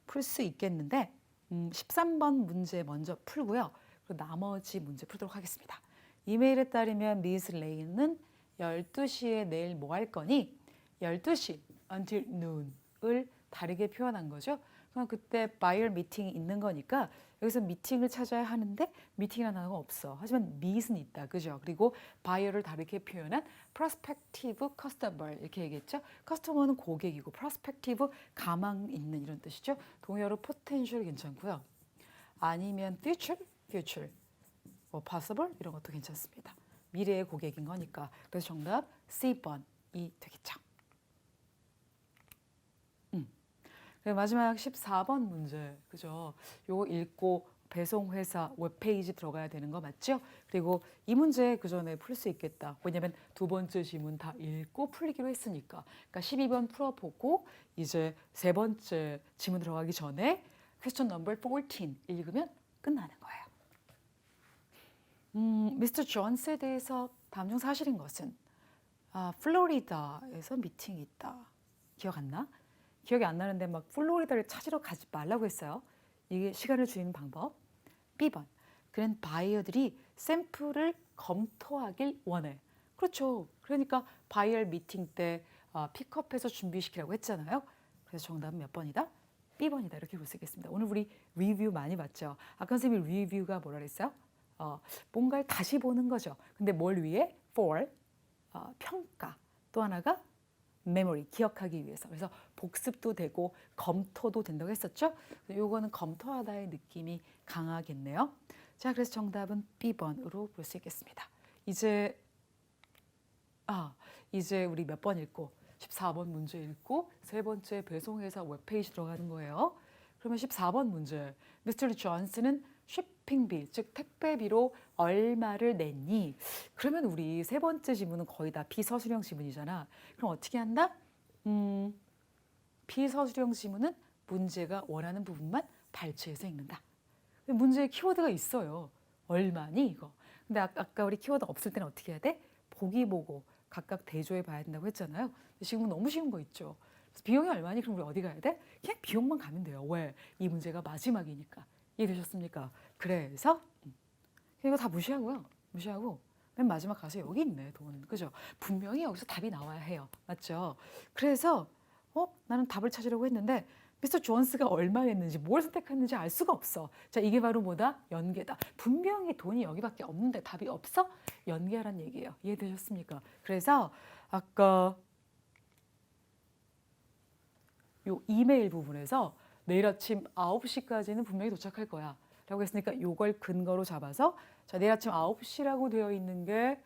풀 수 있겠는데 13번 문제 먼저 풀고요. 그리고 나머지 문제 풀도록 하겠습니다. 이메일에 따르면 미스 레이는 12시에 내일 뭐 할 거니? 12시 until noon을 다르게 표현한 거죠. 그럼 그때 바이어 미팅이 있는 거니까 여기서 미팅을 찾아야 하는데 미팅이라는 단어가 없어. 하지만 meet은 있다. 그죠? 그리고 바이어를 다르게 표현한 prospective customer 이렇게 얘기했죠. 커스터머는 고객이고 prospective 가망 있는 이런 뜻이죠. 동의어로 potential 괜찮고요. 아니면 future 뭐 possible 이런 것도 괜찮습니다. 미래의 고객인 거니까. 그래서 정답 C번이 되겠죠. 그리고 마지막 14번 문제, 그죠? 요거 읽고 배송회사 웹페이지 들어가야 되는 거 맞죠? 그리고 이 문제 그 전에 풀 수 있겠다. 왜냐면 두 번째 지문 다 읽고 풀리기로 했으니까. 그러니까 12번 풀어보고 이제 세 번째 지문 들어가기 전에 퀘스천 넘버 14 읽으면 끝나는 거예요. 미스터 존스에 대해서 다음 중 사실인 것은 플로리다에서 미팅이 있다. 기억 안 나? 기억이 안 나는데 막 플로리다를 찾으러 가지 말라고 했어요. 이게 시간을 줄이는 방법. B번. 그는 바이어들이 샘플을 검토하길 원해. 그렇죠. 그러니까 바이어 미팅 때 픽업해서 준비시키라고 했잖아요. 그래서 정답은 몇 번이다? B번이다. 이렇게 볼 수 있겠습니다. 오늘 우리 리뷰 많이 봤죠. 아까 선생님이 리뷰가 뭐라 그랬어요? 뭔가를 다시 보는 거죠. 근데 뭘 위해? For 평가. 또 하나가 메모리, 기억하기 위해서. 그래서 복습도 되고 검토도 된다고 했었죠. 요거는 검토하다의 느낌이 강하겠네요. 자, 그래서 정답은 B번으로 볼 수 있겠습니다. 이제 우리 몇 번 읽고 14번 문제 읽고 세 번째 배송회사 웹페이지 들어가는 거예요. 그러면 14번 문제. 미스터 존스는 쇼핑비, 즉 택배비로 얼마를 냈니? 그러면 우리 세 번째 지문은 거의 다 비서술형 지문이잖아. 그럼 어떻게 한다? 비서술형 지문은 문제가 원하는 부분만 발췌해서 읽는다. 문제에 키워드가 있어요. 얼마니 이거. 근데 아까 우리 키워드 없을 때는 어떻게 해야 돼? 보기 보고 각각 대조해 봐야 된다고 했잖아요. 지금은 너무 쉬운 거 있죠. 그래서 비용이 얼마니? 그럼 우리 어디 가야 돼? 그냥 비용만 가면 돼요. 왜? 이 문제가 마지막이니까. 이해되셨습니까? 그래서 이거 다 무시하고요. 무시하고 맨 마지막 가서 여기 있네 돈. 그죠? 분명히 여기서 답이 나와야 해요. 맞죠? 그래서 나는 답을 찾으려고 했는데 미스터 존스가 얼마 냈는지 뭘 선택했는지 알 수가 없어. 자, 이게 바로 뭐다? 연계다. 분명히 돈이 여기밖에 없는데 답이 없어? 연계하란 얘기예요. 이해되셨습니까? 그래서 아까 요 이메일 부분에서 내일 아침 9시까지는 분명히 도착할 거야 라고 했으니까 요걸 근거로 잡아서 자, 내일 아침 9시라고 되어 있는 게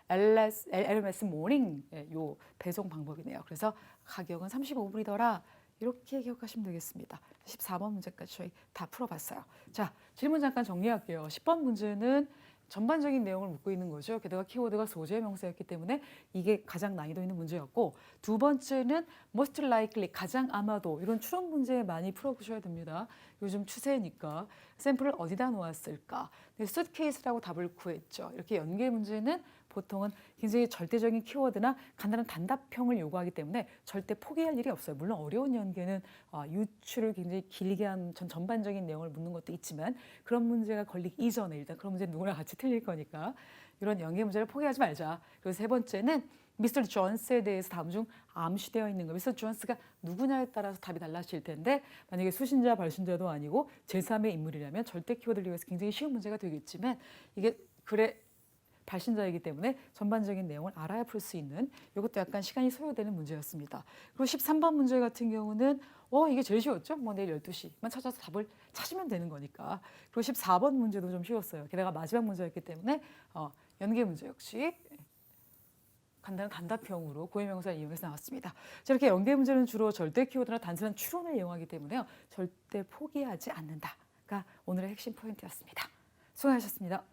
LMS 모닝 요 배송 방법이네요. 그래서 가격은 35불이더라. 이렇게 기억하시면 되겠습니다. 14번 문제까지 저희 다 풀어봤어요. 자, 질문 잠깐 정리할게요. 10번 문제는 전반적인 내용을 묻고 있는 거죠. 게다가 키워드가 소재 명사였기 때문에 이게 가장 난이도 있는 문제였고 두 번째는 most likely, 가장 아마도 이런 추론 문제 많이 풀어보셔야 됩니다. 요즘 추세니까 샘플을 어디다 놓았을까? 수트케이스라고 답을 구했죠. 이렇게 연계 문제는 보통은 굉장히 절대적인 키워드나 간단한 단답형을 요구하기 때문에 절대 포기할 일이 없어요. 물론 어려운 연계는 유추를 굉장히 길게 한 전반적인 내용을 묻는 것도 있지만 그런 문제가 걸리기 이전에 일단 그런 문제는 누구나 같이 틀릴 거니까 이런 연계 문제를 포기하지 말자. 그리고 세 번째는 미스터 존스에 대해서 다음 중 암시되어 있는 거. 미스터 존스가 누구냐에 따라서 답이 달라질 텐데 만약에 수신자, 발신자도 아니고 제3의 인물이라면 절대 키워드를 이용해서 굉장히 쉬운 문제가 되겠지만 이게 글의 발신자이기 때문에 전반적인 내용을 알아야 풀 수 있는 이것도 약간 시간이 소요되는 문제였습니다. 그리고 13번 문제 같은 경우는 이게 제일 쉬웠죠? 뭐 내일 12시만 찾아서 답을 찾으면 되는 거니까. 그리고 14번 문제도 좀 쉬웠어요. 게다가 마지막 문제였기 때문에 연계 문제 역시 간단한 단답형으로 고유명사를 이용해서 나왔습니다. 자, 이렇게 연계 문제는 주로 절대 키워드나 단순한 추론을 이용하기 때문에요. 절대 포기하지 않는다가 오늘의 핵심 포인트였습니다. 수고하셨습니다.